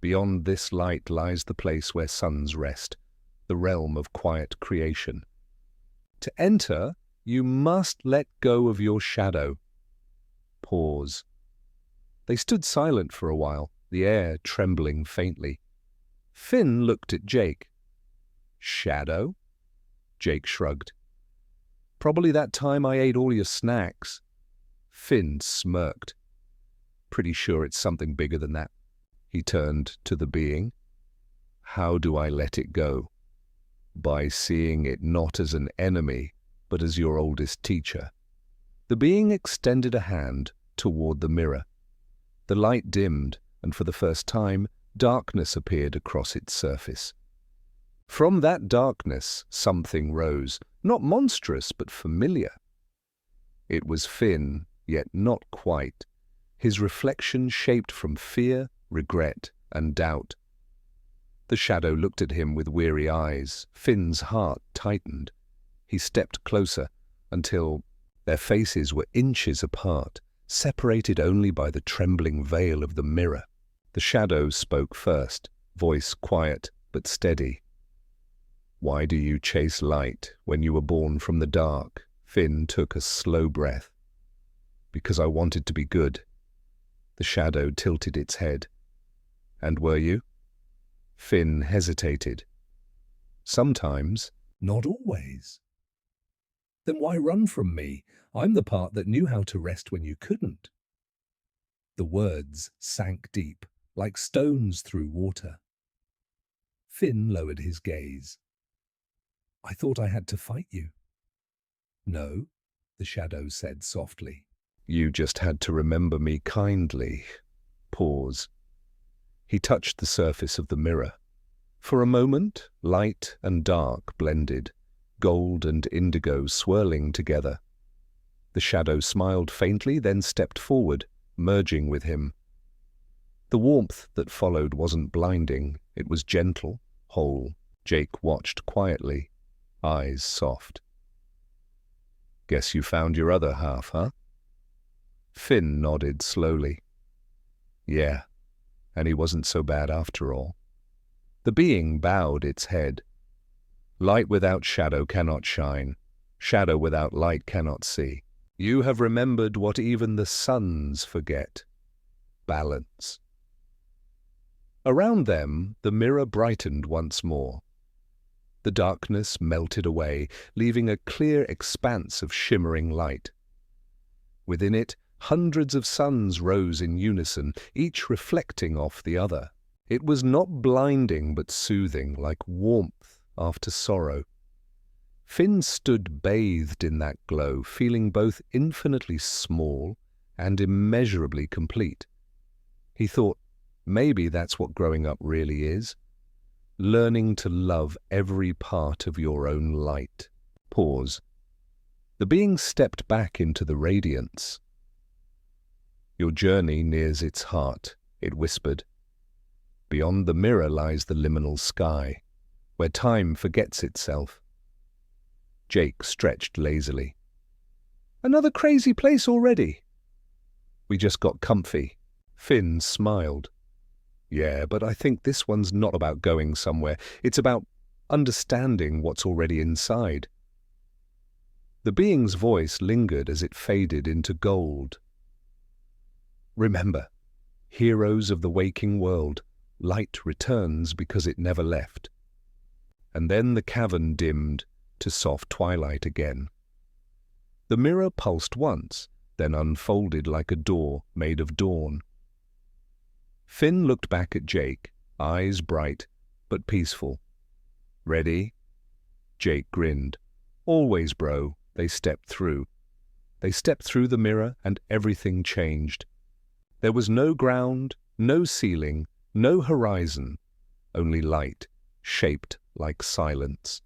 Beyond this light lies the place where suns rest, the realm of quiet creation. To enter, you must let go of your shadow. Pause. They stood silent for a while, the air trembling faintly. Finn looked at Jake. Shadow? Jake shrugged. Probably that time I ate all your snacks. Finn smirked. Pretty sure it's something bigger than that. He turned to the being. How do I let it go? By seeing it not as an enemy, but as your oldest teacher. The being extended a hand toward the mirror. The light dimmed, and for the first time, darkness appeared across its surface. From that darkness, something rose, not monstrous, but familiar. It was Finn, yet not quite. His reflection shaped from fear, regret, and doubt. The shadow looked at him with weary eyes. Finn's heart tightened. He stepped closer, until their faces were inches apart, separated only by the trembling veil of the mirror. The shadow spoke first, voice quiet but steady. Why do you chase light when you were born from the dark? Finn took a slow breath. Because I wanted to be good. The shadow tilted its head. And were you? Finn hesitated. Sometimes. Not always. Then why run from me? I'm the part that knew how to rest when you couldn't. The words sank deep, like stones through water. Finn lowered his gaze. I thought I had to fight you. No, the shadow said softly. You just had to remember me kindly. Pause. He touched the surface of the mirror. For a moment, light and dark blended, gold and indigo swirling together. The shadow smiled faintly, then stepped forward, merging with him. The warmth that followed wasn't blinding, it was gentle, whole. Jake watched quietly, eyes soft. Guess you found your other half, huh? Finn nodded slowly. Yeah, and he wasn't so bad after all. The being bowed its head. Light without shadow cannot shine. Shadow without light cannot see. You have remembered what even the suns forget. Balance. Around them, the mirror brightened once more. The darkness melted away, leaving a clear expanse of shimmering light. Within it, hundreds of suns rose in unison, each reflecting off the other. It was not blinding but soothing, like warmth after sorrow. Finn stood bathed in that glow, feeling both infinitely small and immeasurably complete. He thought, maybe that's what growing up really is. learning to love every part of your own light. Pause. The being stepped back into the radiance. Your journey nears its heart, it whispered. Beyond the mirror lies the liminal sky, where time forgets itself. Jake stretched lazily. Another crazy place already. We just got comfy. Finn smiled. Yeah, but I think this one's not about going somewhere. It's about understanding what's already inside. The being's voice lingered as it faded into gold. Remember, heroes of the waking world, light returns because it never left. And then the cavern dimmed to soft twilight again. The mirror pulsed once, then unfolded like a door made of dawn. Finn looked back at Jake, eyes bright but peaceful. Ready? Jake grinned. Always, bro. They stepped through. They stepped through the mirror and everything changed. There was no ground, no ceiling, no horizon, only light, shaped like silence.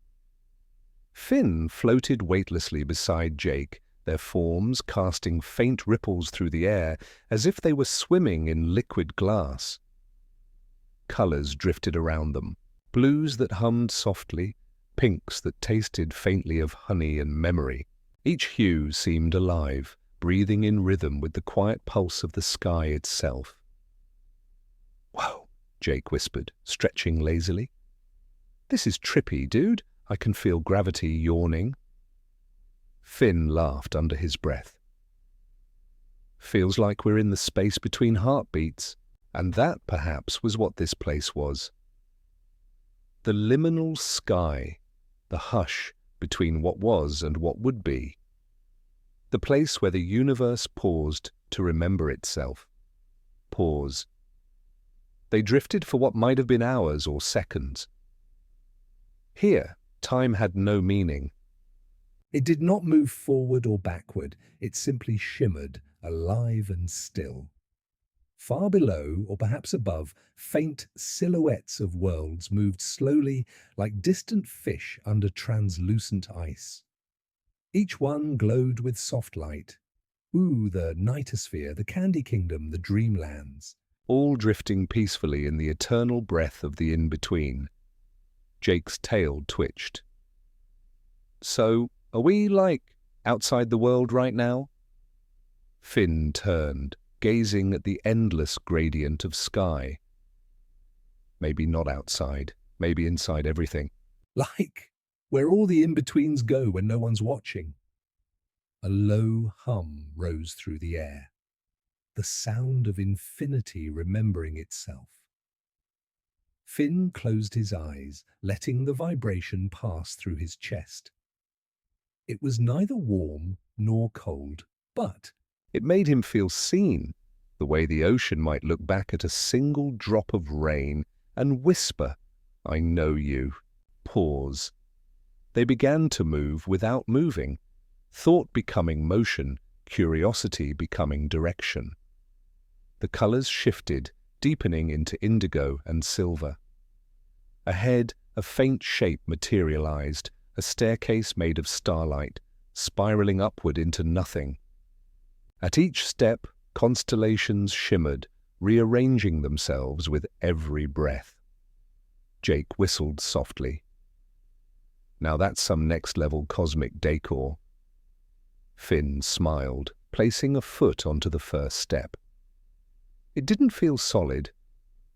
Finn floated weightlessly beside Jake, their forms casting faint ripples through the air as if they were swimming in liquid glass. Colors drifted around them, blues that hummed softly, pinks that tasted faintly of honey and memory. Each hue seemed alive, breathing in rhythm with the quiet pulse of the sky itself. Whoa, Jake whispered, stretching lazily. This is trippy, dude. I can feel gravity yawning. Finn laughed under his breath. Feels like we're in the space between heartbeats, and that perhaps was what this place was. The liminal sky, the hush between what was and what would be. The place where the universe paused to remember itself. Pause. They drifted for what might have been hours or seconds. Here, time had no meaning. It did not move forward or backward. It simply shimmered, alive and still. Far below, or perhaps above, faint silhouettes of worlds moved slowly like distant fish under translucent ice. Each one glowed with soft light. Ooh, the nightosphere, the candy kingdom, the dreamlands. All drifting peacefully in the eternal breath of the in-between. Jake's tail twitched. So, are we, outside the world right now? Finn turned, gazing at the endless gradient of sky. Maybe not outside, maybe inside everything. Where all the in-betweens go when no one's watching. A low hum rose through the air, the sound of infinity remembering itself. Finn closed his eyes, letting the vibration pass through his chest. It was neither warm nor cold, but it made him feel seen, the way the ocean might look back at a single drop of rain and whisper, "I know you." Pause. They began to move without moving, thought becoming motion, curiosity becoming direction. The colors shifted, deepening into indigo and silver. Ahead, a faint shape materialized, a staircase made of starlight, spiraling upward into nothing. At each step, constellations shimmered, rearranging themselves with every breath. Jake whistled softly. Now that's some next-level cosmic decor. Finn smiled, placing a foot onto the first step. It didn't feel solid,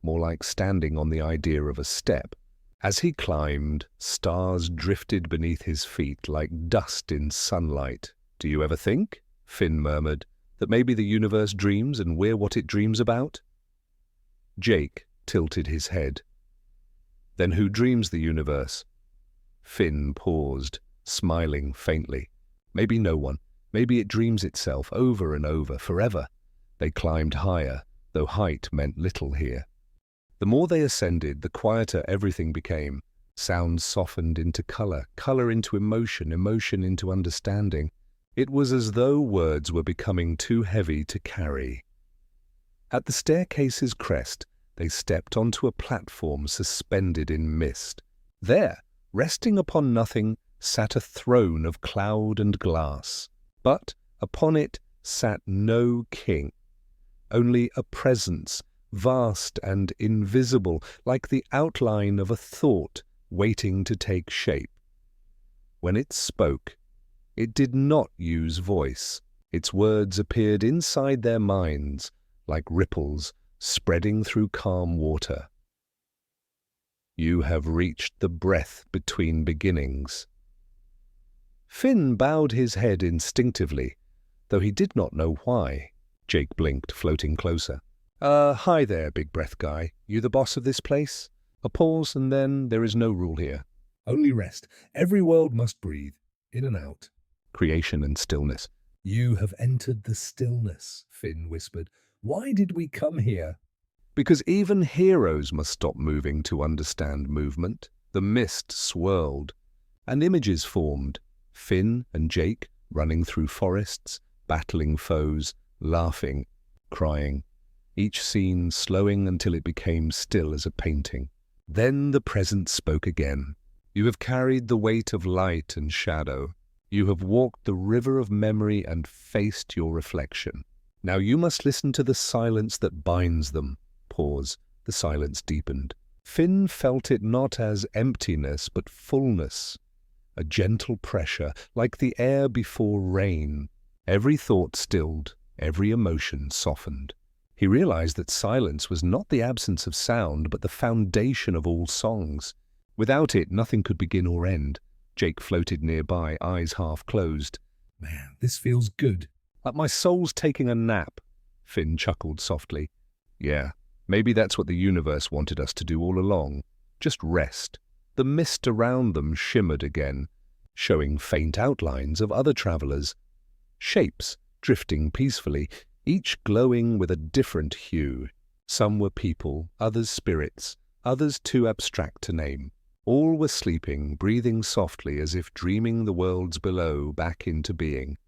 more like standing on the idea of a step. As he climbed, stars drifted beneath his feet like dust in sunlight. "Do you ever think," Finn murmured, "that maybe the universe dreams and we're what it dreams about?" Jake tilted his head. "Then who dreams the universe?" Finn paused, smiling faintly. "Maybe no one. Maybe it dreams itself over and over, forever." They climbed higher, though height meant little here. The more they ascended, the quieter everything became. Sound softened into color, color into emotion, emotion into understanding. It was as though words were becoming too heavy to carry. At the staircase's crest, They stepped onto a platform suspended in mist. There, resting upon nothing, sat a throne of cloud and glass. But upon it sat no king, only a presence, vast and invisible, like the outline of a thought waiting to take shape. When it spoke, it did not use voice. Its words appeared inside their minds, like ripples spreading through calm water. You have reached the breath between beginnings. Finn bowed his head instinctively, though he did not know why. Jake blinked, floating closer. Hi there, big breath guy. You the boss of this place? A pause, and then there is no rule here. Only rest. Every world must breathe, in and out. Creation and stillness. You have entered the stillness, Finn whispered. Why did we come here? Because even heroes must stop moving to understand movement. The mist swirled, and images formed. Finn and Jake running through forests, battling foes, laughing, crying. Each scene slowing until it became still as a painting. Then the present spoke again. You have carried the weight of light and shadow. You have walked the river of memory and faced your reflection. Now you must listen to the silence that binds them. Pause. The silence deepened. Finn felt it not as emptiness, but fullness. A gentle pressure, like the air before rain. Every thought stilled, every emotion softened. He realized that silence was not the absence of sound, but the foundation of all songs. Without it, nothing could begin or end. Jake floated nearby, eyes half closed. Man, this feels good. Like my soul's taking a nap. Finn chuckled softly. Yeah, maybe that's what the universe wanted us to do all along. Just rest. The mist around them shimmered again, showing faint outlines of other travelers. Shapes drifting peacefully, each glowing with a different hue. Some were people, others spirits, others too abstract to name. All were sleeping, breathing softly as if dreaming the worlds below back into being.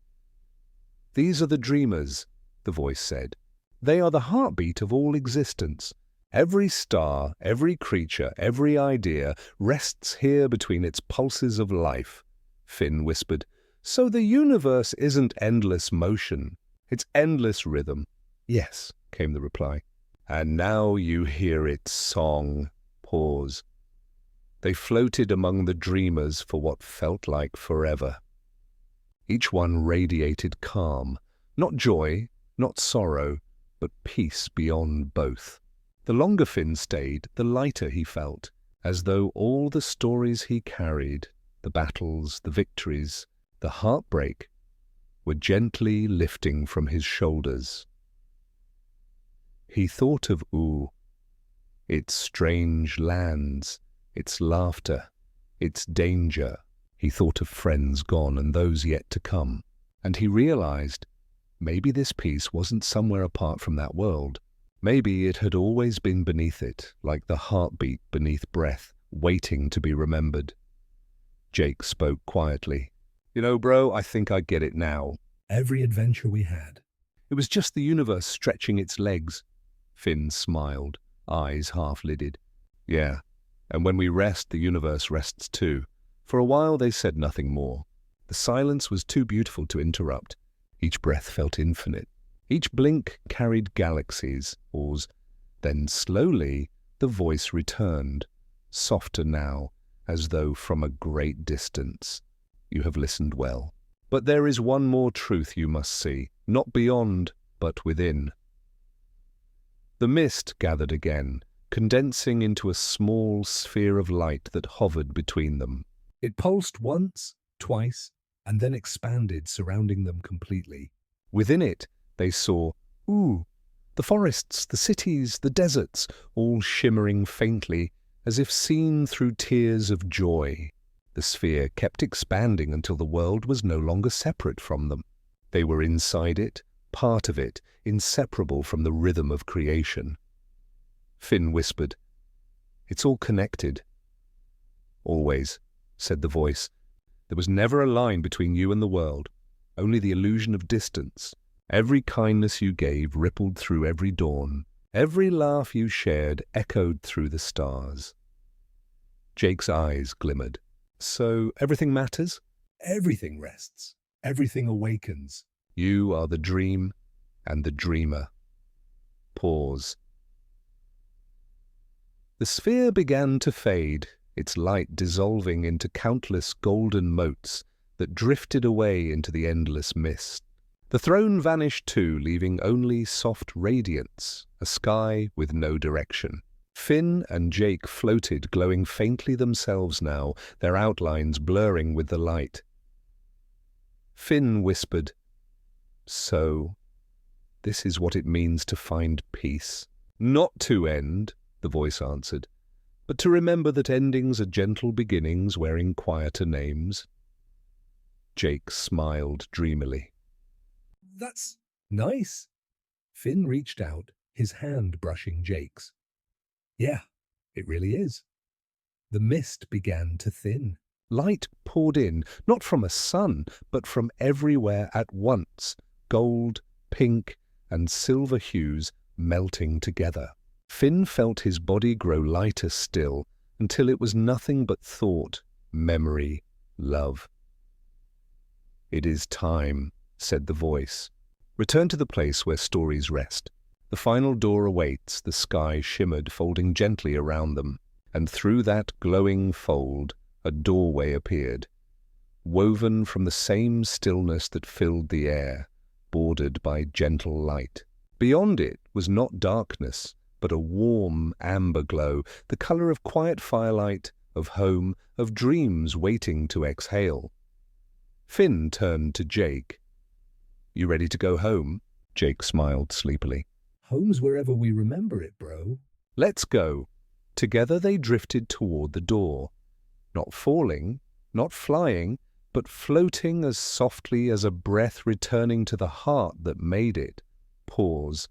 These are the dreamers, the voice said. They are the heartbeat of all existence. Every star, every creature, every idea rests here between its pulses of life. Finn whispered, so the universe isn't endless motion, it's endless rhythm. Yes, came the reply. And now you hear its song. Pause. They floated among the dreamers for what felt like forever. Each one radiated calm, not joy, not sorrow, but peace beyond both. The longer Finn stayed, the lighter he felt, as though all the stories he carried, the battles, the victories, the heartbreak, were gently lifting from his shoulders. He thought of Oo, its strange lands, its laughter, its danger. He thought of friends gone and those yet to come, and he realized maybe this peace wasn't somewhere apart from that world. Maybe it had always been beneath it, like the heartbeat beneath breath, waiting to be remembered. Jake spoke quietly. You know, bro, I think I get it now. Every adventure we had. It was just the universe stretching its legs. Finn smiled, eyes half-lidded. Yeah, and when we rest, the universe rests too. For a while they said nothing more. The silence was too beautiful to interrupt. Each breath felt infinite. Each blink carried galaxies. Pause. Then slowly the voice returned, softer now, as though from a great distance. You have listened well. But there is one more truth you must see, not beyond, but within. The mist gathered again, condensing into a small sphere of light that hovered between them. It pulsed once, twice, and then expanded, surrounding them completely. Within it, they saw, the forests, the cities, the deserts, all shimmering faintly, as if seen through tears of joy. The sphere kept expanding until the world was no longer separate from them. They were inside it, part of it, inseparable from the rhythm of creation. Finn whispered, "It's all connected." "Always," said the voice. "There was never a line between you and the world, only the illusion of distance. Every kindness you gave rippled through every dawn, Every laugh you shared echoed through the stars. Jake's eyes glimmered. So everything matters? Everything rests. Everything awakens. You are the dream and the dreamer. Pause. The sphere began to fade, its light dissolving into countless golden motes that drifted away into the endless mist. The throne vanished too, leaving only soft radiance, a sky with no direction. Finn and Jake floated, glowing faintly themselves now, their outlines blurring with the light. Finn whispered, "So, this is what it means to find peace." "Not to end," the voice answered, "but to remember that endings are gentle beginnings wearing quieter names." Jake smiled dreamily. That's nice. Finn reached out, his hand brushing Jake's. Yeah, it really is. The mist began to thin. Light poured in, not from a sun, but from everywhere at once, gold, pink, and silver hues melting together. Finn felt his body grow lighter still, until it was nothing but thought, memory, love. "It is time," said the voice. "Return to the place where stories rest. The final door awaits," the sky shimmered, folding gently around them, and through that glowing fold a doorway appeared, woven from the same stillness that filled the air, bordered by gentle light. Beyond it was not darkness, but a warm amber glow, the color of quiet firelight, of home, of dreams waiting to exhale. Finn turned to Jake. "You ready to go home?" Jake smiled sleepily. Home's wherever we remember it, bro. "Let's go." Together they drifted toward the door, not falling, not flying, but floating as softly as a breath returning to the heart that made it. Pause.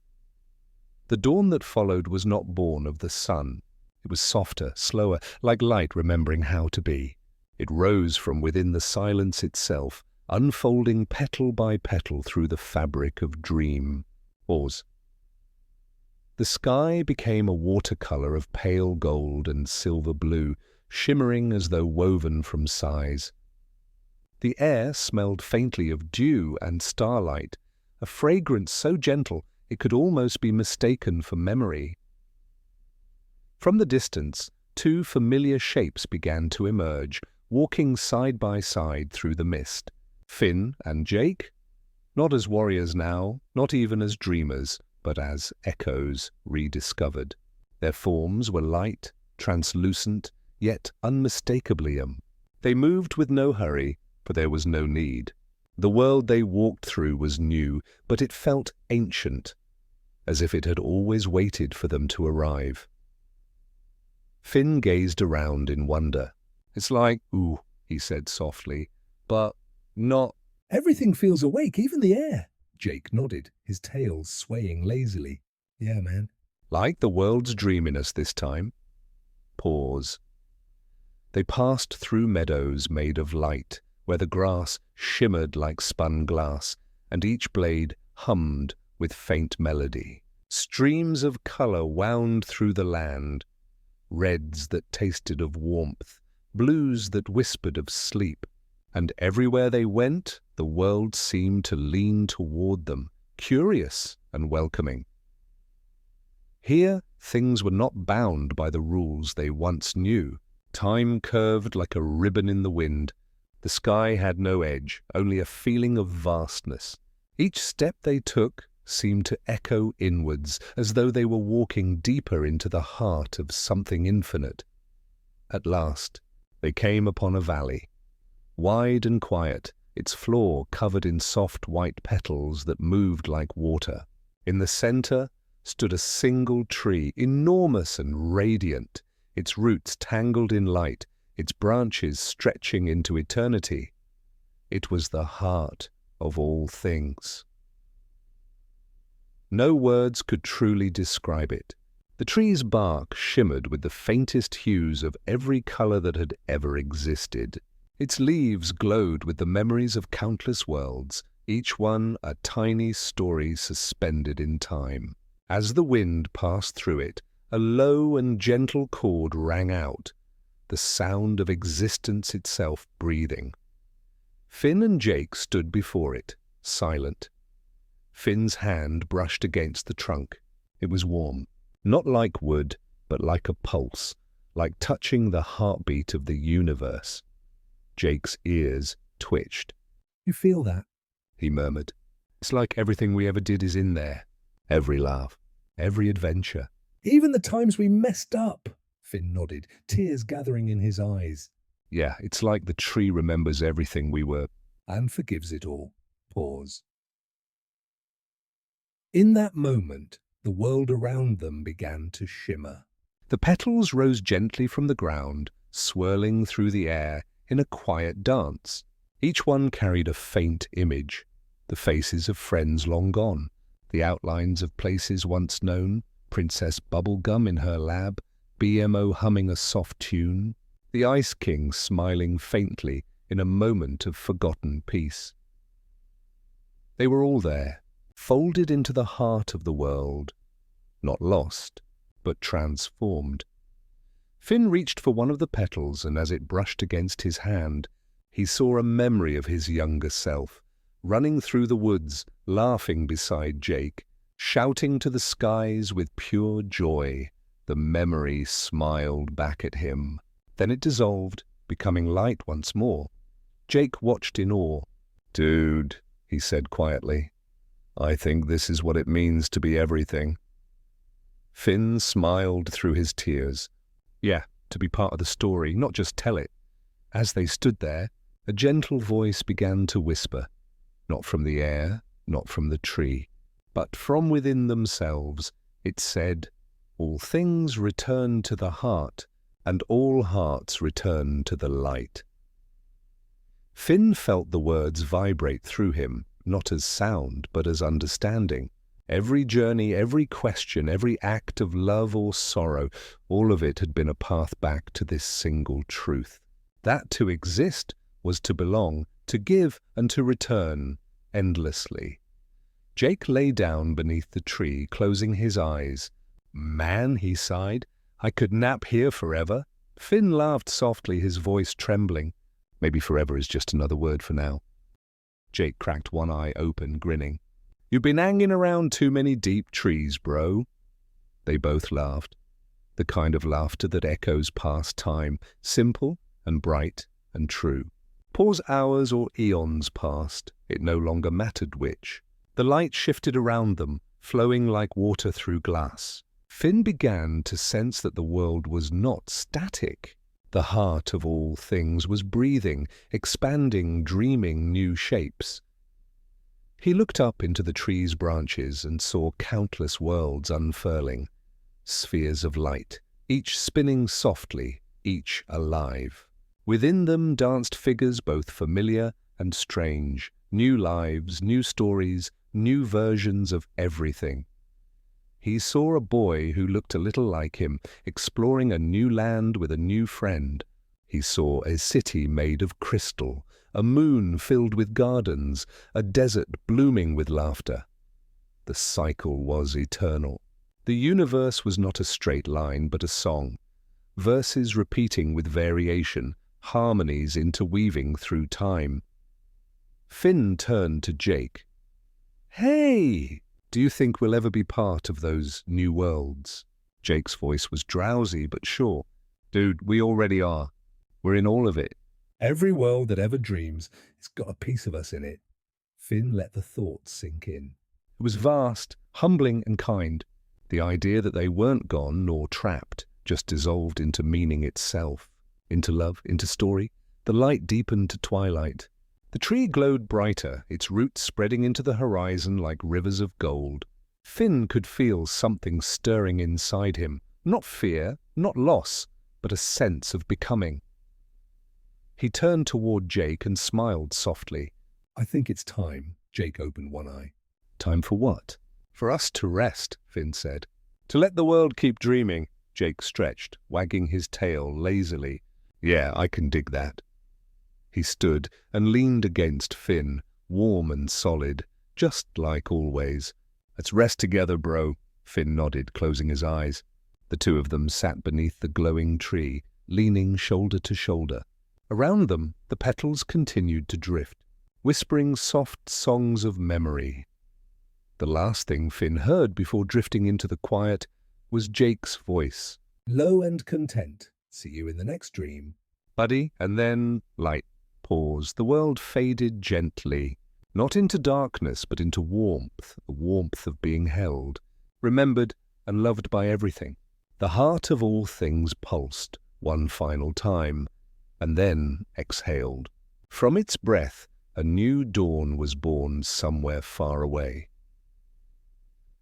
The dawn that followed was not born of the sun. It was softer, slower, like light remembering how to be. It rose from within the silence itself, unfolding petal by petal through the fabric of dream. Pause. The sky became a watercolor of pale gold and silver blue, shimmering as though woven from sighs. The air smelled faintly of dew and starlight, a fragrance so gentle it could almost be mistaken for memory. From the distance, two familiar shapes began to emerge, walking side by side through the mist. Finn and Jake? Not as warriors now, not even as dreamers, but as echoes rediscovered. Their forms were light, translucent, yet unmistakably They moved with no hurry, for there was no need. The world they walked through was new, but it felt ancient, as if it had always waited for them to arrive. Finn gazed around in wonder. "It's like, ooh," he said softly, "but not..." Everything feels awake, even the air. Jake nodded, his tail swaying lazily. "Yeah, man." "Like the world's dreaminess this time." Pause. They passed through meadows made of light, where the grass shimmered like spun glass, and each blade hummed with faint melody. Streams of color wound through the land, reds that tasted of warmth, blues that whispered of sleep, and everywhere they went, the world seemed to lean toward them, curious and welcoming. Here, things were not bound by the rules they once knew. Time curved like a ribbon in the wind. The sky had no edge, only a feeling of vastness. Each step they took seemed to echo inwards, as though they were walking deeper into the heart of something infinite. At last, they came upon a valley, wide and quiet, its floor covered in soft white petals that moved like water. In the center stood a single tree, enormous and radiant, its roots tangled in light, its branches stretching into eternity. It was the heart of all things. No words could truly describe it. The tree's bark shimmered with the faintest hues of every color that had ever existed. Its leaves glowed with the memories of countless worlds, each one a tiny story suspended in time. As the wind passed through it, a low and gentle chord rang out, the sound of existence itself breathing. Finn and Jake stood before it, silent. Finn's hand brushed against the trunk. It was warm, not like wood, but like a pulse, like touching the heartbeat of the universe. Jake's ears twitched. "You feel that?" he murmured. "It's like everything we ever did is in there. Every laugh, every adventure." "Even the times we messed up," Finn nodded, tears gathering in his eyes. "Yeah, it's like the tree remembers everything we were." "And forgives it all." Pause. In that moment, the world around them began to shimmer. The petals rose gently from the ground, swirling through the air in a quiet dance. Each one carried a faint image, the faces of friends long gone, the outlines of places once known, Princess Bubblegum in her lab, BMO humming a soft tune, the Ice King smiling faintly in a moment of forgotten peace. They were all there, folded into the heart of the world, not lost, but transformed. Finn reached for one of the petals, and as it brushed against his hand, he saw a memory of his younger self, running through the woods, laughing beside Jake, shouting to the skies with pure joy. The memory smiled back at him. Then it dissolved, becoming light once more. Jake watched in awe. "Dude," he said quietly, "I think this is what it means to be everything." Finn smiled through his tears. Yeah, to be part of the story, not just tell it. As they stood there, a gentle voice began to whisper, not from the air, not from the tree, but from within themselves. It said, "All things return to the heart, and all hearts return to the light." Finn felt the words vibrate through him, not as sound, but as understanding. Every journey, every question, every act of love or sorrow, all of it had been a path back to this single truth. That to exist was to belong, to give and to return, endlessly. Jake lay down beneath the tree, closing his eyes. "Man," he sighed, "I could nap here forever." Finn laughed softly, his voice trembling. Maybe forever is just another word for now. Jake cracked one eye open, grinning. "You've been hanging around too many deep trees, bro." They both laughed, the kind of laughter that echoes past time, simple and bright and true. Pause hours or eons passed, it no longer mattered which. The light shifted around them, flowing like water through glass. Finn began to sense that the world was not static. The heart of all things was breathing, expanding, dreaming new shapes. He looked up into the tree's branches and saw countless worlds unfurling, spheres of light, each spinning softly, each alive. Within them danced figures both familiar and strange, new lives, new stories, new versions of everything. He saw a boy who looked a little like him, exploring a new land with a new friend. He saw a city made of crystal, a moon filled with gardens, a desert blooming with laughter. The cycle was eternal. The universe was not a straight line, but a song. Verses repeating with variation, harmonies interweaving through time. Finn turned to Jake. "Hey! Do you think we'll ever be part of those new worlds?" Jake's voice was drowsy but sure. "Dude, we already are. We're in all of it." "Every world that ever dreams has got a piece of us in it." Finn let the thought sink in. It was vast, humbling and kind. The idea that they weren't gone nor trapped, just dissolved into meaning itself, into love, into story. The light deepened to twilight. The tree glowed brighter, its roots spreading into the horizon like rivers of gold. Finn could feel something stirring inside him, not fear, not loss, but a sense of becoming. He turned toward Jake and smiled softly. "I think it's time." Jake opened one eye. "Time for what?" "For us to rest," Finn said. "To let the world keep dreaming," Jake stretched, wagging his tail lazily. "Yeah, I can dig that." He stood and leaned against Finn, warm and solid, just like always. "Let's rest together, bro." Finn nodded, closing his eyes. The two of them sat beneath the glowing tree, leaning shoulder to shoulder. Around them, the petals continued to drift, whispering soft songs of memory. The last thing Finn heard before drifting into the quiet was Jake's voice. Low and content. See you in the next dream. Buddy, and then, light pause, the world faded gently, not into darkness, but into warmth, the warmth of being held, remembered and loved by everything. The heart of all things pulsed one final time, and then exhaled. From its breath, a new dawn was born somewhere far away.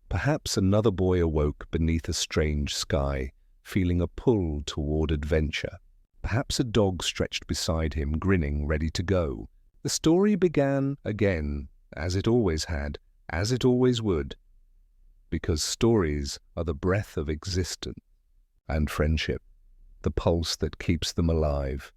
Perhaps another boy awoke beneath a strange sky, feeling a pull toward adventure. Perhaps a dog stretched beside him, grinning, ready to go. The story began again, as it always had, as it always would. Because stories are the breath of existence and friendship, the pulse that keeps them alive.